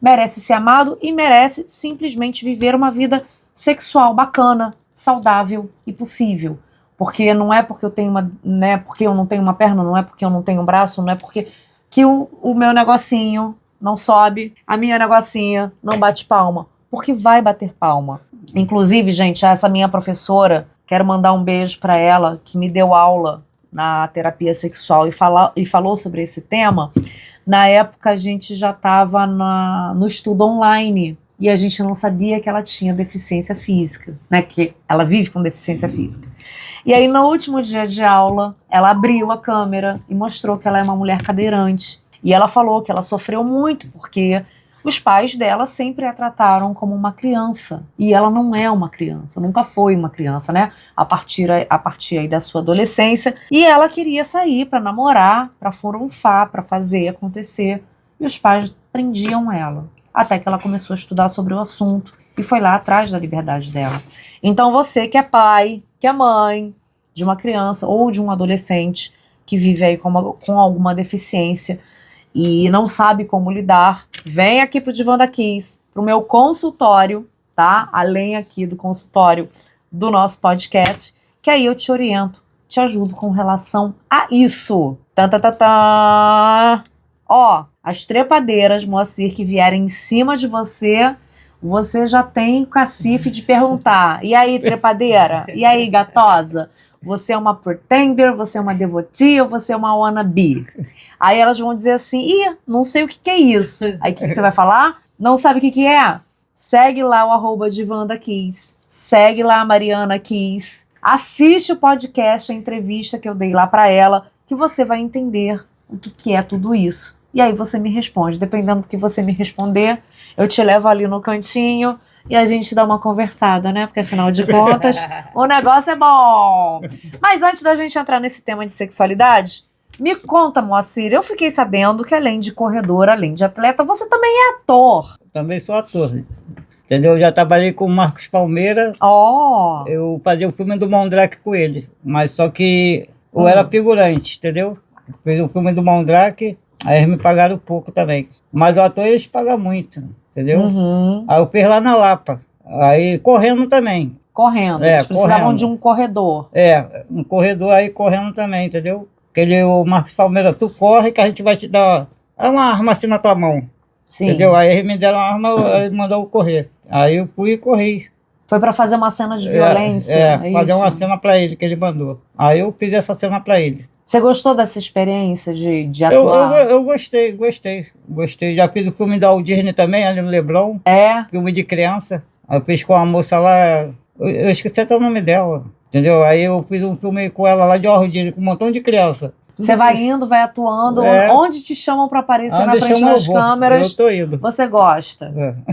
merece ser amado e merece simplesmente viver uma vida sexual bacana, saudável e possível. Porque não é porque eu tenho porque eu não tenho uma perna, não é porque eu não tenho um braço, não é porque que o meu negocinho não sobe, a minha negocinha não bate palma. Porque vai bater palma. Inclusive, gente, essa minha professora, quero mandar um beijo para ela, que me deu aula na terapia sexual e falou sobre esse tema. Na época, a gente já estava no estudo online e a gente não sabia que ela tinha deficiência física, né? Que ela vive com deficiência física. E aí, no último dia de aula, ela abriu a câmera e mostrou que ela é uma mulher cadeirante. E ela falou que ela sofreu muito porque os pais dela sempre a trataram como uma criança. E ela não é uma criança, nunca foi uma criança, né? A partir aí da sua adolescência. E ela queria sair para namorar, para furunfar, para fazer acontecer. E os pais prendiam ela. Até que ela começou a estudar sobre o assunto e foi lá atrás da liberdade dela. Então você que é pai, que é mãe de uma criança ou de um adolescente que vive aí com alguma deficiência, e não sabe como lidar, vem aqui pro Divã da Kiss, pro meu consultório, tá? Além aqui do consultório do nosso podcast, que aí eu te oriento, te ajudo com relação a isso. Ó, as trepadeiras, Moacir, que vierem em cima de você, você já tem o cacife de perguntar. E aí, trepadeira? E aí, gatosa? Você é uma pretender, você é uma devotee ou você é uma wannabe? Aí elas vão dizer assim, não sei o que é isso. Aí o que você vai falar? Não sabe o que é? Segue lá o @DivãdaKiss, segue lá a Mariana Kiss, assiste o podcast, a entrevista que eu dei lá pra ela, que você vai entender o que é tudo isso. E aí você me responde, dependendo do que você me responder, eu te levo ali no cantinho, e a gente dá uma conversada, né? Porque afinal de contas, o negócio é bom. Mas antes da gente entrar nesse tema de sexualidade, me conta, Moacir, eu fiquei sabendo que além de corredor, além de atleta, você também é ator. Também sou ator, entendeu? Eu já trabalhei com o Marcos Palmeira. Eu fazia o filme do Mandrake com ele, mas só que eu era figurante, entendeu? Fiz o filme do Mandrake, aí eles me pagaram pouco também. Mas o ator eles pagam muito. entendeu? Uhum. Aí eu fiz lá na Lapa. Aí correndo também. Correndo. É, Eles precisavam correndo. de um corredor. Um corredor aí correndo também, entendeu? O Marcos Palmeira, tu corre que a gente vai te dar uma arma assim na tua mão. Sim. Entendeu? Aí eles me deram a arma, ele mandou eu correr. Aí eu fui e corri. Foi pra fazer uma cena de violência. É fazer isso? uma cena pra ele, que ele mandou. Aí eu fiz essa cena pra ele. Você gostou dessa experiência de Eu, atuar? eu gostei. Já fiz o filme da Walt Disney também, ali no Leblon, É? filme de criança. Aí eu fiz com a moça lá, eu esqueci até o nome dela, entendeu? Aí eu fiz um filme com ela lá de Walt Disney, com um montão de criança. Você vai indo, vai atuando. É. Onde te chamam pra aparecer na Onde frente chama, eu das vou. câmeras, Eu tô indo. você gosta?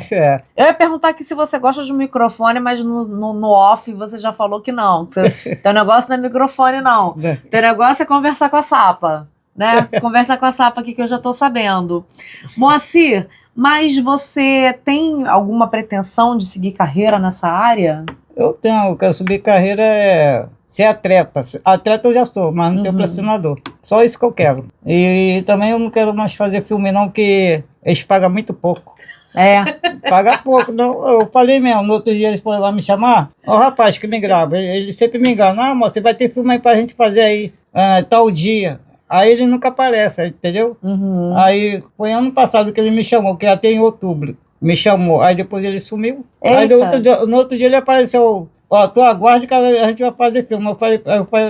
É. Eu ia perguntar aqui se você gosta de um microfone, mas no off você já falou que não. Teu negócio não é microfone, não. Teu negócio é conversar com a Sapa, né? Conversar com a Sapa aqui que eu já tô sabendo. Moacir, mas você tem alguma pretensão de seguir carreira nessa área? Eu quero subir carreira, ser atleta. Atleta eu já sou, mas não tenho patrocinador. Só isso que eu quero. E também eu não quero mais fazer filme não, que eles pagam muito pouco. É. Paga pouco, não. Eu falei mesmo, no outro dia eles foram lá me chamar. O rapaz que me grava, ele sempre me engana. Ah, mas você vai ter filme aí pra gente fazer aí, tal dia. Aí ele nunca aparece, entendeu? Uhum. Aí foi ano passado que ele me chamou, que até em outubro. Me chamou, aí depois ele sumiu. Eita. Aí no outro dia ele apareceu. Ó, tu aguarde que a gente vai fazer filme. Eu falei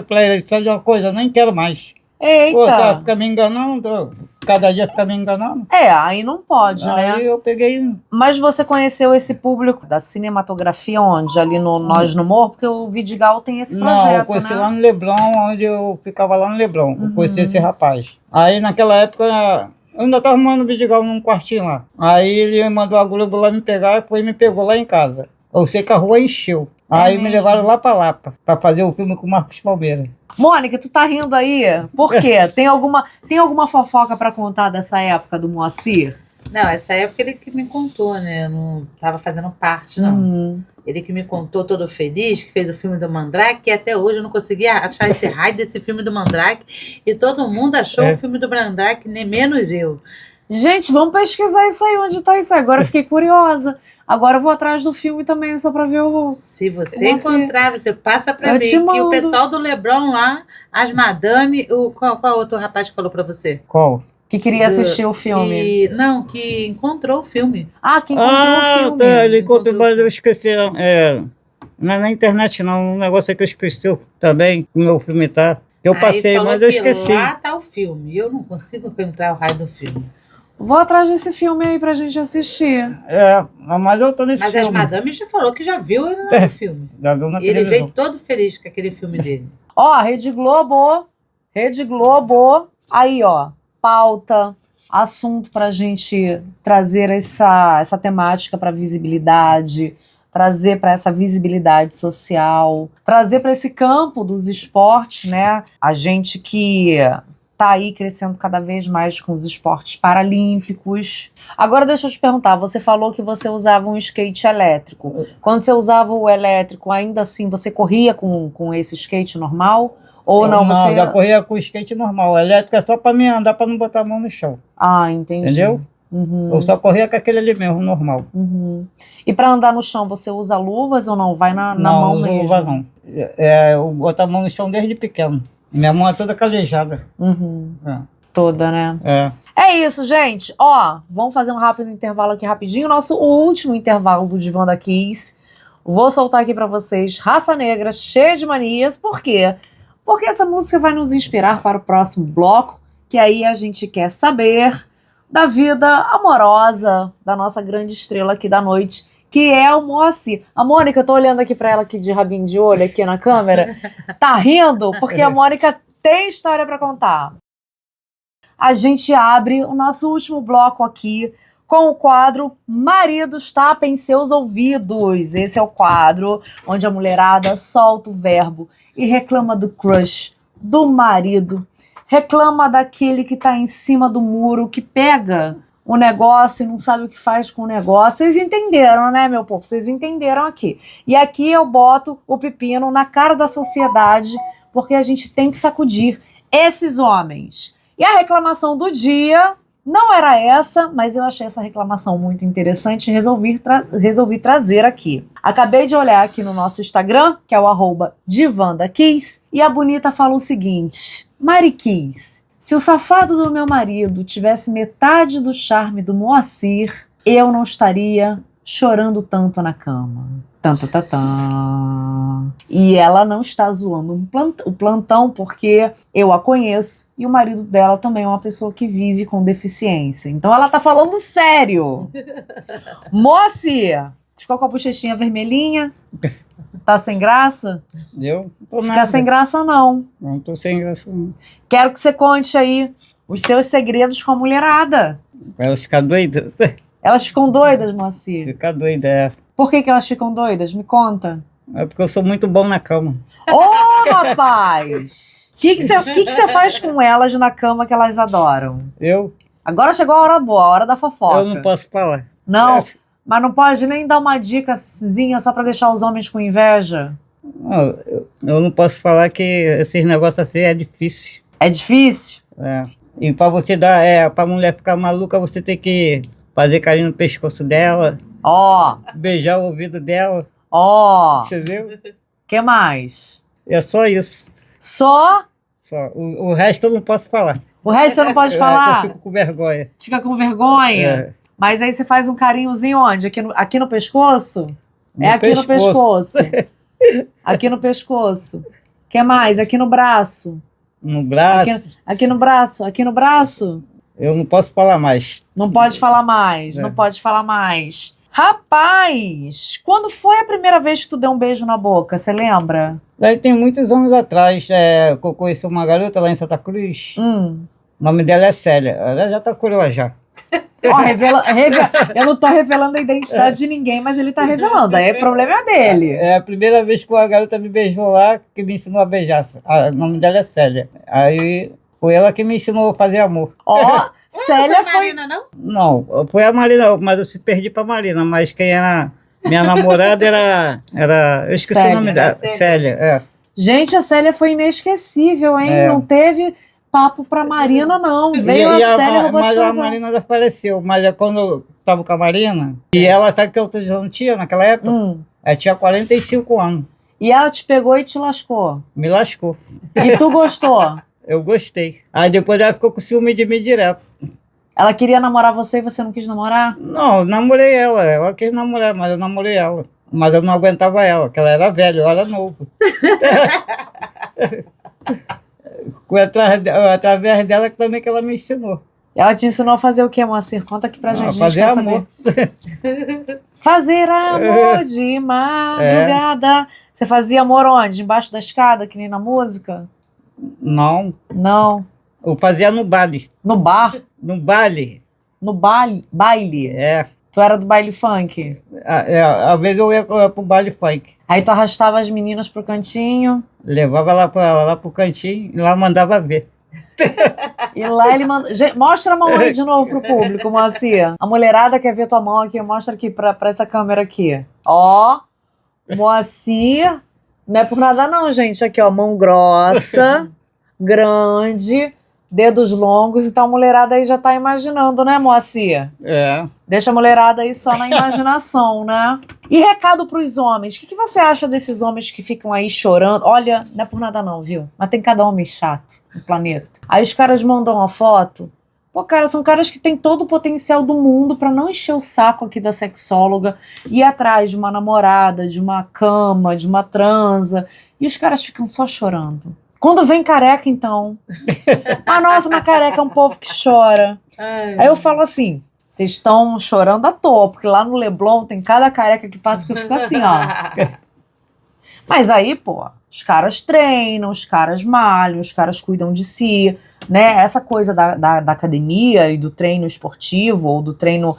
pra ele, sabe de uma coisa, eu nem quero mais. Pô, Eita. fica me enganando, cada dia fica me enganando. Aí não pode, né? Aí eu peguei. Mas você conheceu esse público da cinematografia onde? Ali no Nós no Morro? Porque o Vidigal tem esse projeto, Não, eu conheci né? lá no Leblon, onde eu ficava lá no Leblon. Eu conheci esse rapaz. Aí naquela época, eu ainda tava arrumando o Vidigal num quartinho lá. Aí ele mandou a Globo lá me pegar, depois me pegou lá em casa. Eu sei que a rua encheu. Aí me mesmo? levaram lá pra Lapa, pra fazer o filme com o Marcos Palmeira. Mônica, tu tá rindo aí? Por quê? Tem alguma fofoca pra contar dessa época do Moacir? Não, essa época ele que me contou, né? Eu não tava fazendo parte, não. Uhum. Ele que me contou todo feliz, que fez o filme do Mandrake, que até hoje eu não conseguia achar esse raio desse filme do Mandrake. E todo mundo achou o filme do Mandrake, nem menos eu. Gente, vamos pesquisar isso aí, onde tá isso aí? Agora eu fiquei curiosa. Agora eu vou atrás do filme também, só pra ver o... Se você encontrar, você passa pra mim. te Que mando. o pessoal do Leblon lá, as madame... Qual outro rapaz que falou pra você? Qual? Que queria assistir o filme. Que encontrou o filme. Que encontrou o filme. Tá, ele encontrou, mas eu esqueci. Não é na internet não, um negócio aí que eu esqueci também, o meu filme tá. Eu passei, falou mas eu que esqueci. lá tá o filme. Eu não consigo encontrar o raio do filme. Vou atrás desse filme aí pra gente assistir. Mas eu tô nesse Mas filme. as madames já falou que já viu no filme. Já viu na E ele televisão. veio todo feliz com aquele filme dele. Ó, Rede Globo. Aí, ó, pauta, assunto pra gente trazer essa temática pra visibilidade, trazer para essa visibilidade social, trazer para esse campo dos esportes, né? A gente que tá aí crescendo cada vez mais com os esportes paralímpicos. Agora deixa eu te perguntar, você falou que você usava um skate elétrico. Quando você usava o elétrico, ainda assim você corria com esse skate normal? Ou não, você... já corria com o skate normal. O elétrico é só para mim andar, para não botar a mão no chão. Entendi. Entendeu? Uhum. Eu só corria com aquele ali mesmo, normal. Uhum. E para andar no chão, você usa luvas ou não? Vai na mão mesmo? Não, luva não. Eu boto a mão no chão desde pequeno. Minha mão é toda calejada. Uhum. Toda, né? É isso, gente. Ó, vamos fazer um rápido intervalo aqui rapidinho. Nosso último intervalo do Divã da Kiss. Vou soltar aqui para vocês Raça Negra, Cheia de Manias. Por quê? Porque essa música vai nos inspirar para o próximo bloco, que aí a gente quer saber da vida amorosa da nossa grande estrela aqui da noite, que é o Moacir. A Mônica, eu tô olhando aqui pra ela aqui de rabinho de olho aqui na câmera, tá rindo porque a Mônica tem história pra contar. A gente abre o nosso último bloco aqui com o quadro Maridos Tapem Seus Ouvidos. Esse é o quadro onde a mulherada solta o verbo e reclama do crush, do marido, reclama daquele que tá em cima do muro, que pega o negócio e não sabe o que faz com o negócio. Vocês entenderam, né, meu povo? Vocês entenderam aqui. E aqui eu boto o pepino na cara da sociedade, porque a gente tem que sacudir esses homens. E a reclamação do dia Não era essa, mas eu achei essa reclamação muito interessante e resolvi trazer aqui. Acabei de olhar aqui no nosso Instagram, que é o @DivandaKiss, e a bonita fala o seguinte: Mari Kiss, se o safado do meu marido tivesse metade do charme do Moacir, eu não estaria chorando tanto na cama. E ela não está zoando o plantão porque eu a conheço e o marido dela também é uma pessoa que vive com deficiência. Então ela tá falando sério. Moacir, ficou com a bochechinha vermelhinha? Tá sem graça? Eu não tô Fica nada. sem graça não. Não tô sem graça, não. Quero que você conte aí os seus segredos com a mulherada. Pra elas ficar doidas. Elas ficam doidas, Moacir. Ficar doida, é. Por que elas ficam doidas? Me conta. É porque eu sou muito bom na cama. Ô, rapaz! O que você faz com elas na cama que elas adoram? Eu Agora chegou a hora boa, a hora da fofoca. não posso falar. Não, É, mas não pode nem dar uma dicasinha só pra deixar os homens com inveja? não, eu não posso falar que esses negócios assim é difícil. É difícil? É. E pra você pra mulher ficar maluca, você tem que fazer carinho no pescoço dela, Ó, beijar o ouvido dela, ó. você viu? Que mais? É só isso. Só? Só. O resto eu não posso falar. O resto você não pode Eu falar? fico com vergonha. Fica com vergonha? É. Mas aí você faz um carinhozinho onde? Aqui no pescoço? No É aqui no pescoço. pescoço. Aqui no pescoço. Que mais? Aqui no braço. No braço, Aqui no braço. Aqui no braço. eu não posso falar mais. Não pode falar mais. É. Não pode falar mais. Rapaz, quando foi a primeira vez que tu deu um beijo na boca? Você lembra? Daí tem muitos anos atrás, que eu conheci uma garota lá em Santa Cruz. O nome dela é Célia. Ela já tá coroa já. Ó, eu não tô revelando a identidade de ninguém, mas ele tá revelando. Aí o problema é dele. É a primeira vez que uma garota me beijou lá, que me ensinou a beijar. O nome dela é Célia. Aí foi ela que me ensinou a fazer amor. Ó, Célia Não foi foi. Marina, não? Não, foi a Marina, mas eu se perdi pra Marina. Mas quem era minha namorada era eu esqueci Célia. o nome dela. Célia. Célia, é. Gente, a Célia foi inesquecível, hein? É. Não teve papo pra Marina, não. Veio a Célia e roubou mas esse a casal. Marina desapareceu. Mas é quando eu tava com a Marina, e ela, sabe que eu não tinha naquela época? Ela tinha 45 anos. E ela te pegou e te lascou. Me lascou. E tu gostou? Eu gostei. Aí depois ela ficou com ciúme de mim direto. Ela queria namorar você e você não quis namorar? Não, eu namorei ela. Ela quis namorar, mas eu namorei ela. Mas eu não aguentava ela, porque ela era velha, eu era novo. Foi através dela que também que ela me ensinou. Ela te ensinou a fazer o quê, Moacir? Conta aqui pra gente. A gente Fazer quer amor. saber. Fazer amor de madrugada. Você fazia amor onde? Embaixo da escada, que nem na música? Não, Não. eu fazia no baile. No bar? No baile. No baile? É. Tu era do baile funk? Às vezes eu ia pro baile funk. Aí tu arrastava as meninas pro cantinho. Levava lá pro cantinho e lá mandava ver. E lá ele manda. Gente, mostra a mão aí de novo pro público, Moacir. A mulherada quer ver tua mão aqui. Mostra aqui pra essa câmera aqui. Ó, Moacir. Não é por nada não, gente. Aqui, ó, mão grossa, grande, dedos longos. Então a mulherada aí já tá imaginando, né, Moacir? É. Deixa a mulherada aí só na imaginação, né? E recado pros homens. O que você acha desses homens que ficam aí chorando? Olha, não é por nada não, viu? Mas tem cada homem chato no planeta. Aí os caras mandam uma foto. Pô, cara, são caras que têm todo o potencial do mundo pra não encher o saco aqui da sexóloga, ir atrás de uma namorada, de uma cama, de uma transa. E os caras ficam só chorando. Quando vem careca, então. Ah, nossa, mas careca é um povo que chora. Aí eu falo assim, vocês estão chorando à toa, porque lá no Leblon tem cada careca que passa que eu fico assim, ó. Mas aí, pô, os caras treinam, os caras malham, os caras cuidam de si, né? Essa coisa da academia e do treino esportivo ou do treino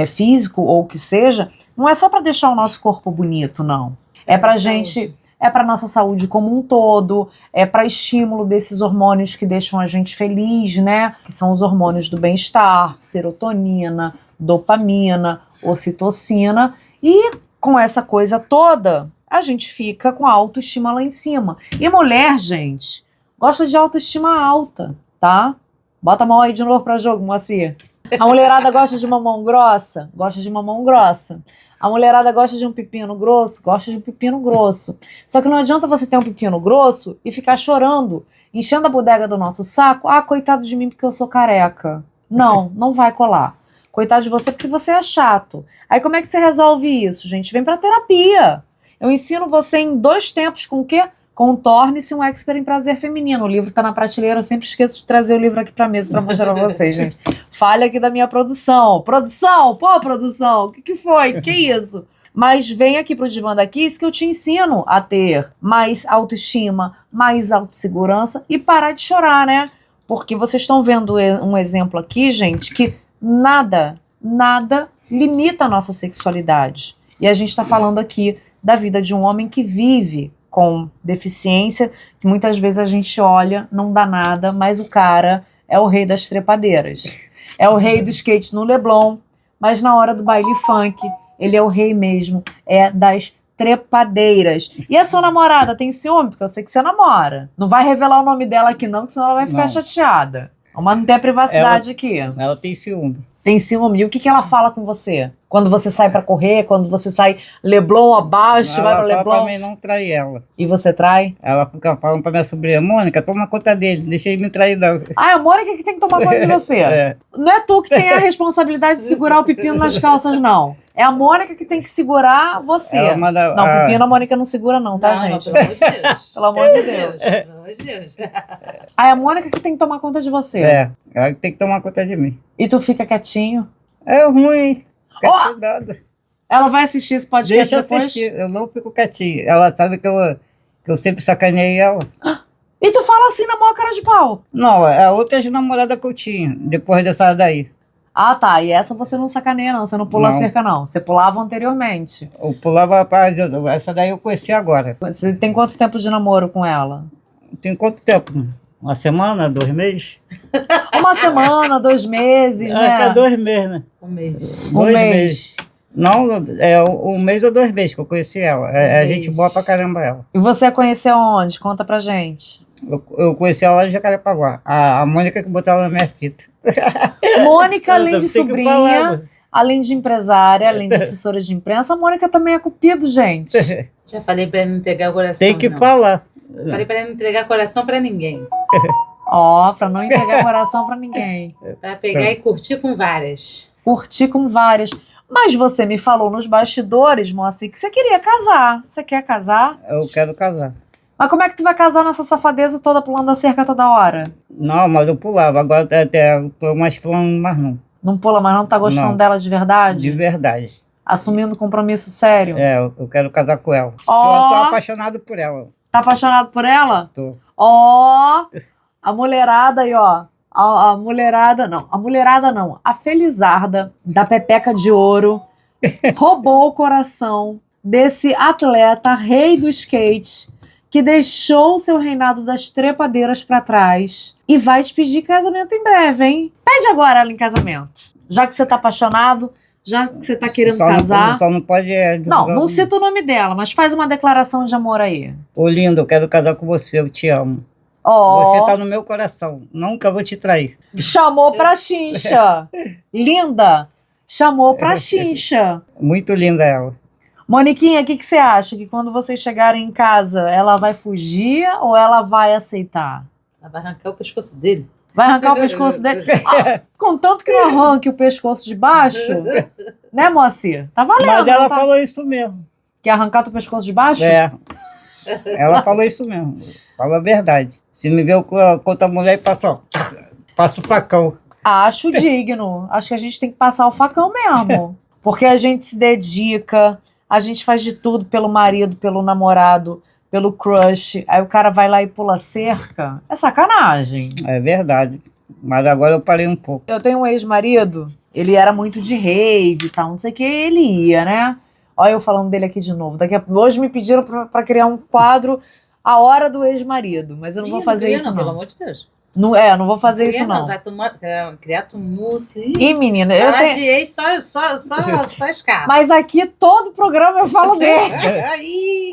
físico ou o que seja, não é só pra deixar o nosso corpo bonito, não. É pra gente... É para nossa saúde como um todo, é para estímulo desses hormônios que deixam a gente feliz, né? Que são os hormônios do bem-estar, serotonina, dopamina, ocitocina. E com essa coisa toda, a gente fica com a autoestima lá em cima. E mulher, gente, gosta de autoestima alta, tá? Bota a mão aí de novo pra jogo, Moacir. A mulherada gosta de mamão grossa? Gosta de mamão grossa. A mulherada gosta de um pepino grosso? Gosta de um pepino grosso. Só que não adianta você ter um pepino grosso e ficar chorando, enchendo a bodega do nosso saco. Ah, coitado de mim porque eu sou careca. Não, não vai colar. Coitado de você porque você é chato. Aí como é que você resolve isso, gente? Vem pra terapia. Eu ensino você em 2 tempos com o quê? Torne-se um expert em prazer feminino. O livro tá na prateleira, eu sempre esqueço de trazer o livro aqui pra mesa pra mostrar pra vocês, gente. Falha aqui da minha produção. Produção! Pô, produção! O que foi? Que isso? Mas vem aqui pro Divã da Kiss que eu te ensino a ter mais autoestima, mais autossegurança e parar de chorar, né? Porque vocês estão vendo um exemplo aqui, gente, que nada limita a nossa sexualidade. E a gente tá falando aqui da vida de um homem que vive com deficiência, que muitas vezes a gente olha, não dá nada, mas o cara é o rei das trepadeiras. É o rei do skate no Leblon, mas na hora do baile funk, ele é o rei mesmo, é das trepadeiras. E a sua namorada tem ciúme? Porque eu sei que você namora. Não vai revelar o nome dela aqui não, porque senão ela vai ficar chateada. Vamos manter a privacidade aqui. Ela tem ciúme. Tem ciúme? E o que ela fala com você? Quando você sai pra correr, quando você sai Leblon abaixo, vai pra Ela fala Leblon. pra mim não trair ela. E você trai? Ela fica falando pra minha sobrinha, Mônica, toma conta dele, deixa ele me trair não. Ah, é a Mônica que tem que tomar conta de você. É. Não é tu que tem a responsabilidade de segurar o pepino nas calças, não. É a Mônica que tem que segurar você. Ela manda Não, pepino a Mônica não segura não, tá, gente? Não, pelo amor de Deus. Pelo amor de Deus. Pelo amor de Deus. Ah, é a Mônica que tem que tomar conta de você. É, ela tem que tomar conta de mim. E tu fica quietinho. É ruim, fica Ó! cuidado. Ela vai assistir esse podcast Deixa eu depois? assistir, eu não fico quietinho. Ela sabe que eu sempre sacaneei ela. E tu fala assim na maior cara de pau. Não, é a outra namorada que eu tinha, depois dessa daí. Ah, tá. E essa você não sacaneia, não. Você não pula a Não. cerca, não. Você pulava anteriormente. Eu pulava pra... Essa daí eu conheci agora. Você tem quanto tempo de namoro com ela? Tem quanto tempo? Uma semana, 2 meses? Uma semana, 2 meses, Acho que é né? 2 meses, né? Um mês. Um 2 mês. meses. Não, é 1 mês ou 2 meses que eu conheci ela. A gente boa pra caramba ela. E você a conheceu onde? Conta pra gente. Eu conheci ela lá em Jacarepaguá. A Mônica que botou ela na minha fita. Mônica, além Eu de tenho que sobrinha, falar. além de empresária, além de assessora de imprensa, a Mônica também é cupido, gente. Já falei pra ele não entregar o coração. Tem que não. falar. Falei pra ele não entregar coração pra ninguém. Ó, pra não entregar coração pra ninguém. Pra pegar e curtir com várias. Curti com várias. Mas você me falou nos bastidores, Moacir, que você queria casar. Você quer casar? Eu quero casar. Mas como é que tu vai casar nessa safadeza toda pulando a cerca toda hora? Não, mas eu pulava. Agora até tô mais falando mais não. Não pula, mas não tá gostando Não. dela de verdade? De verdade. Assumindo compromisso sério? É, eu quero casar com ela. Ó. Eu tô apaixonado por ela. Tá apaixonado por ela? Tô. Ó, a mulherada aí, ó. A mulherada não. A felizarda da Pepeca de Ouro roubou o coração desse atleta, rei do skate, que deixou o seu reinado das trepadeiras pra trás e vai te pedir casamento em breve, hein? Pede agora ela em casamento. Já que você tá apaixonado, já que você tá querendo casar. Só não pode... Não cita o nome dela, mas faz uma declaração de amor aí. Ô, lindo, eu quero casar com você, eu te amo. Ó, Você tá no meu coração, nunca vou te trair. chamou pra chincha. Linda, chamou pra chincha. Muito linda ela. Moniquinha, o que você acha? Que quando vocês chegarem em casa, ela vai fugir ou ela vai aceitar? Ela vai arrancar o pescoço dele. Vai arrancar o pescoço dele? Ah, contanto que não arranque o pescoço de baixo, né, Moacir? Tá valendo. Mas ela não tá? falou isso mesmo. Quer arrancar teu pescoço de baixo? É. Ela falou isso mesmo. Fala a verdade. Se me vê com outra mulher, passa o facão. Acho digno. Acho que a gente tem que passar o facão mesmo. Porque a gente se dedica, a gente faz de tudo pelo marido, pelo namorado, pelo crush. Aí o cara vai lá e pula cerca. É sacanagem. É verdade. Mas agora eu parei um pouco. Eu tenho um ex-marido, ele era muito de rave e tal, não sei o que, ele ia, né? Olha eu falando dele aqui de novo. Hoje me pediram pra criar um quadro A Hora do Ex-Marido, mas eu não vou fazer isso, Pelo não. amor de Deus. Não vou fazer isso, não. Vai criar tumulto. E, menina, eu Falar tenho... de ex só escapa. Mas aqui todo programa eu falo dele. Aí,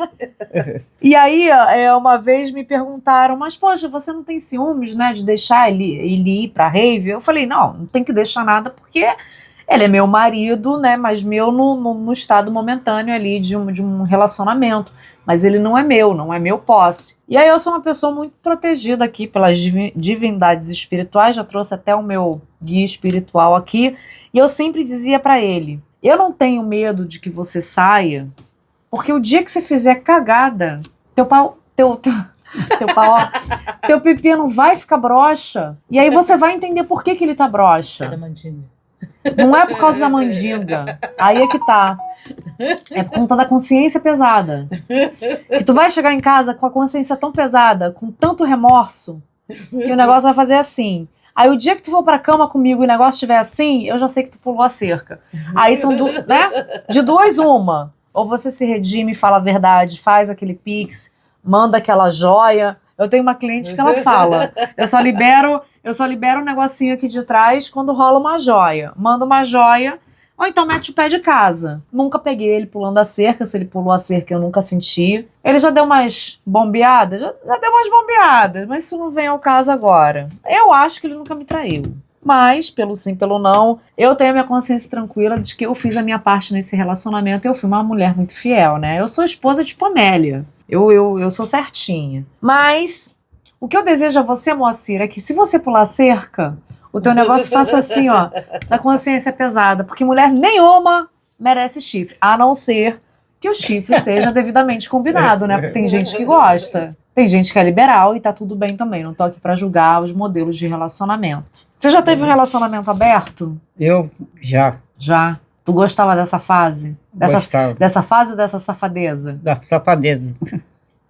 E aí, uma vez me perguntaram, mas poxa, você não tem ciúmes, né, de deixar ele ir pra rave? Eu falei, não tem que deixar nada, porque ele é meu marido, né, mas meu no estado momentâneo ali de um relacionamento. Mas ele não é meu posse. E aí eu sou uma pessoa muito protegida aqui pelas divindades espirituais, já trouxe até o meu guia espiritual aqui, e eu sempre dizia pra ele, eu não tenho medo de que você saia, porque o dia que você fizer cagada, teu pepino vai ficar broxa, e aí você vai entender por que ele tá broxa. Cada mandinga. Não é por causa da mandinga. Aí é que tá. É por conta da consciência pesada. Que tu vai chegar em casa com a consciência tão pesada, com tanto remorso, que o negócio vai fazer assim. Aí o dia que tu for pra cama comigo e o negócio estiver assim, eu já sei que tu pulou a cerca. Aí são de duas uma. Ou você se redime, fala a verdade, faz aquele pix, manda aquela joia. Eu tenho uma cliente que ela fala, eu só libero um negocinho aqui de trás quando rola uma joia. Manda uma joia, ou então mete o pé de casa. Nunca peguei ele pulando a cerca, se ele pulou a cerca eu nunca senti. Ele já deu umas bombeadas? Já deu umas bombeadas, mas isso não vem ao caso agora. Eu acho que ele nunca me traiu. Mas, pelo sim, pelo não, eu tenho a minha consciência tranquila de que eu fiz a minha parte nesse relacionamento e eu fui uma mulher muito fiel, né? Eu sou esposa de Pamélia. Eu sou certinha. Mas o que eu desejo a você, Moacir, é que se você pular cerca, o teu negócio faça assim, ó, da consciência pesada. Porque mulher nenhuma merece chifre, a não ser que o chifre seja devidamente combinado, né? Porque tem gente que gosta. Tem gente que é liberal e tá tudo bem também. Não tô aqui pra julgar os modelos de relacionamento. Você já teve um relacionamento aberto? Eu já. Já. Tu gostava dessa fase? Gostava. Dessa fase ou dessa safadeza? Da safadeza.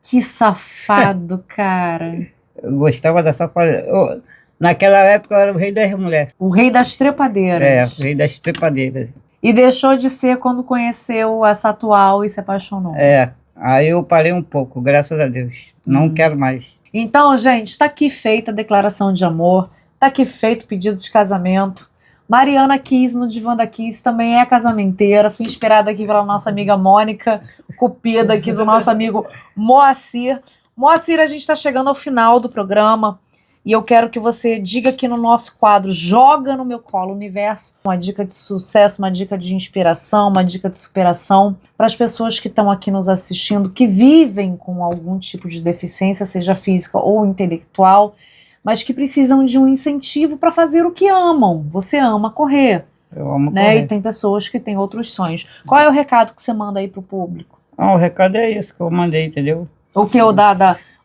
Que safado, cara. Eu gostava da safadeza. Naquela época eu era o rei das mulheres. O rei das trepadeiras. É, o rei das trepadeiras. E deixou de ser quando conheceu essa atual e se apaixonou. É, aí eu parei um pouco, graças a Deus. Não quero mais. Então, gente, tá aqui feita a declaração de amor, tá aqui feito o pedido de casamento. Mariana Kiss, no Divã da Kiss, também é casamenteira. Fui inspirada aqui pela nossa amiga Mônica, cupida aqui do nosso amigo Moacir. Moacir, a gente tá chegando ao final do programa. E eu quero que você diga aqui no nosso quadro, joga no meu colo universo, uma dica de sucesso, uma dica de inspiração, uma dica de superação para as pessoas que estão aqui nos assistindo, que vivem com algum tipo de deficiência, seja física ou intelectual, mas que precisam de um incentivo para fazer o que amam. Você ama correr, Eu amo né? correr. E tem pessoas que têm outros sonhos. Qual é o recado que você manda aí pro público? O recado é isso que eu mandei, entendeu? O que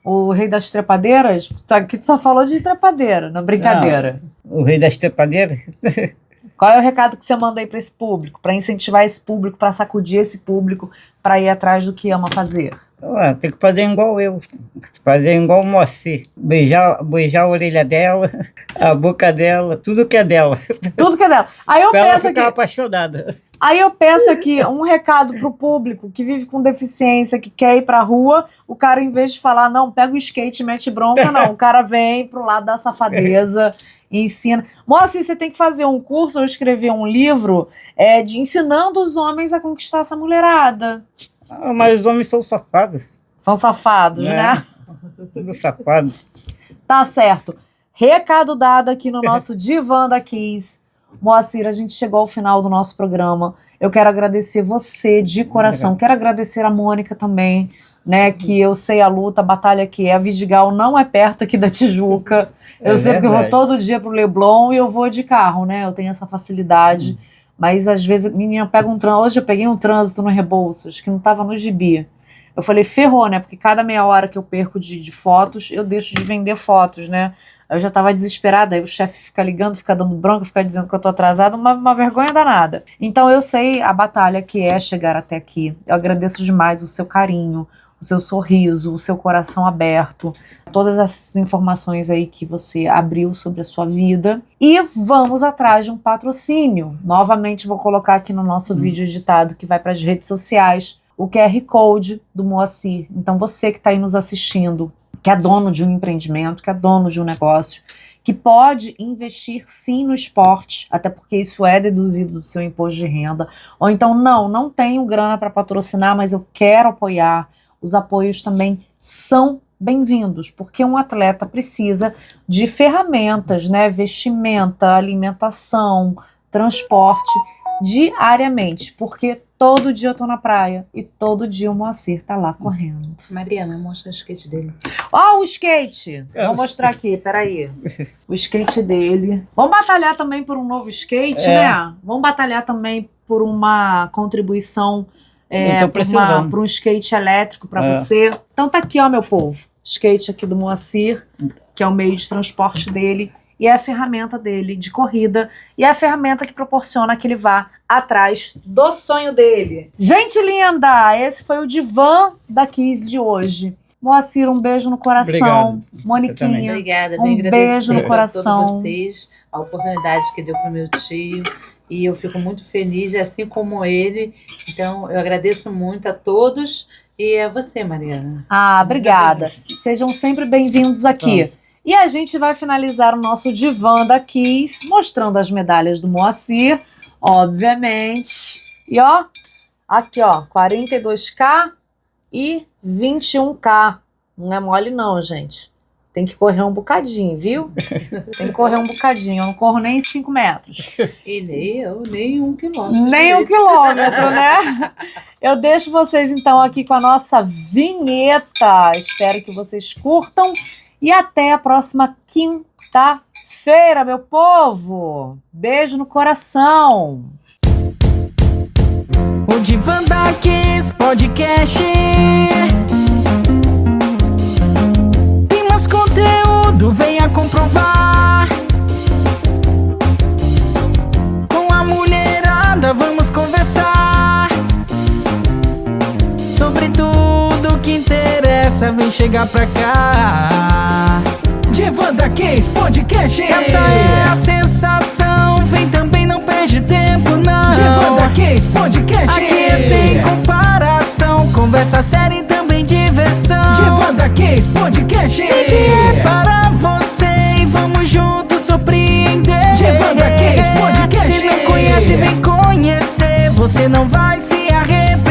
o rei das trepadeiras? Aqui tu só falou de trepadeira, não brincadeira. O rei das trepadeiras. Qual é o recado que você manda aí para esse público? Para incentivar esse público, para sacudir esse público, para ir atrás do que ama fazer? Tem que fazer igual eu. Fazer igual o Moacir. Beijar a orelha dela, a boca dela, tudo que é dela. Tudo que é dela. Aí eu Pra ela penso ficar aqui, apaixonada. um recado pro público que vive com deficiência, que quer ir pra rua, o cara, em vez de falar, não, pega o skate e mete bronca, não. O cara vem pro lado da safadeza e ensina. Moacir, você tem que fazer um curso ou escrever um livro de ensinando os homens a conquistar essa mulherada. Mas os homens são safados. São safados, né? Tudo safado. Tá certo. Recado dado aqui no nosso Divã da Kiss. Moacir, a gente chegou ao final do nosso programa. Eu quero agradecer você de coração. Quero agradecer a Mônica também, né? Que eu sei a luta, a batalha que é. A Vidigal não é perto aqui da Tijuca. Eu sei porque eu vou todo dia pro Leblon e eu vou de carro, né? Eu tenho essa facilidade. Mas às vezes, menina, pega um trânsito. Hoje eu peguei um trânsito no Rebouças, que não tava no gibi. Eu falei, ferrou, né? Porque cada meia hora que eu perco de fotos, eu deixo de vender fotos, né? Eu já tava desesperada, aí o chefe fica ligando, fica dando bronca, fica dizendo que eu tô atrasada, uma vergonha danada. Então eu sei a batalha que é chegar até aqui. Eu agradeço demais o seu carinho, o seu sorriso, o seu coração aberto, todas essas informações aí que você abriu sobre a sua vida. E vamos atrás de um patrocínio. Novamente vou colocar aqui no nosso vídeo editado que vai para as redes sociais o QR Code do Moacir. Então você que está aí nos assistindo, que é dono de um empreendimento, que é dono de um negócio, que pode investir sim no esporte, até porque isso é deduzido do seu imposto de renda, ou então não tenho grana para patrocinar, mas eu quero apoiar o os apoios também são bem-vindos, porque um atleta precisa de ferramentas, né? Vestimenta, alimentação, transporte diariamente, porque todo dia eu tô na praia e todo dia o Moacir tá lá correndo. Mariana, mostra o skate dele. Ó, o skate! Vou mostrar aqui, peraí. O skate dele. Vamos batalhar também por um novo skate, né? Vamos batalhar também por uma contribuição, por um skate elétrico pra você. Então tá aqui, ó, meu povo. Skate aqui do Moacir, que é o meio de transporte dele. E é a ferramenta dele de corrida. E é a ferramenta que proporciona que ele vá atrás do sonho dele. Gente linda, esse foi o divã da Kiss de hoje. Moacir, um beijo no coração. Obrigado. Moniquinha, Obrigada, um beijo no coração. a todos vocês, a oportunidade que deu para o meu tio. E eu fico muito feliz, assim como ele. Então, eu agradeço muito a todos e a você, Mariana. Ah, obrigada. Sejam sempre bem-vindos aqui. E a gente vai finalizar o nosso divã da Kiss, mostrando as medalhas do Moacir, obviamente. E ó, aqui ó, 42K e 21K. Não é mole não, gente. Tem que correr um bocadinho, viu? Tem que correr um bocadinho. Eu não corro nem 5 metros. E nem 1 quilômetro. Nem 1 quilômetro, né? Eu deixo vocês então aqui com a nossa vinheta. Espero que vocês curtam. E até a próxima quinta-feira, meu povo. Beijo no coração. O Divã da Kiss Podcast tem mais conteúdo, venha comprovar. Com a mulherada vamos conversar sobre tudo que interessa, vem chegar pra cá. Divã da Kiss Podcast, essa é a sensação, vem também, não perde tempo não. Divã da Kiss Podcast, aqui é sem comparação, conversa séria e também diversão. Divã da Kiss Podcast, aqui é para você e vamos juntos surpreender. Divã da Kiss Podcast, se não conhece, vem conhecer, você não vai se arrepender.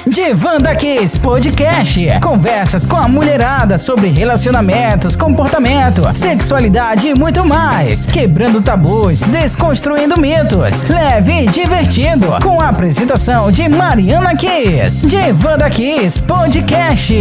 Divã da Kiss Podcast, conversas com a mulherada sobre relacionamentos, comportamento, sexualidade e muito mais. Quebrando tabus, desconstruindo mitos, leve e divertido, com a apresentação de Mariana Kiss. Divã da Kiss Podcast.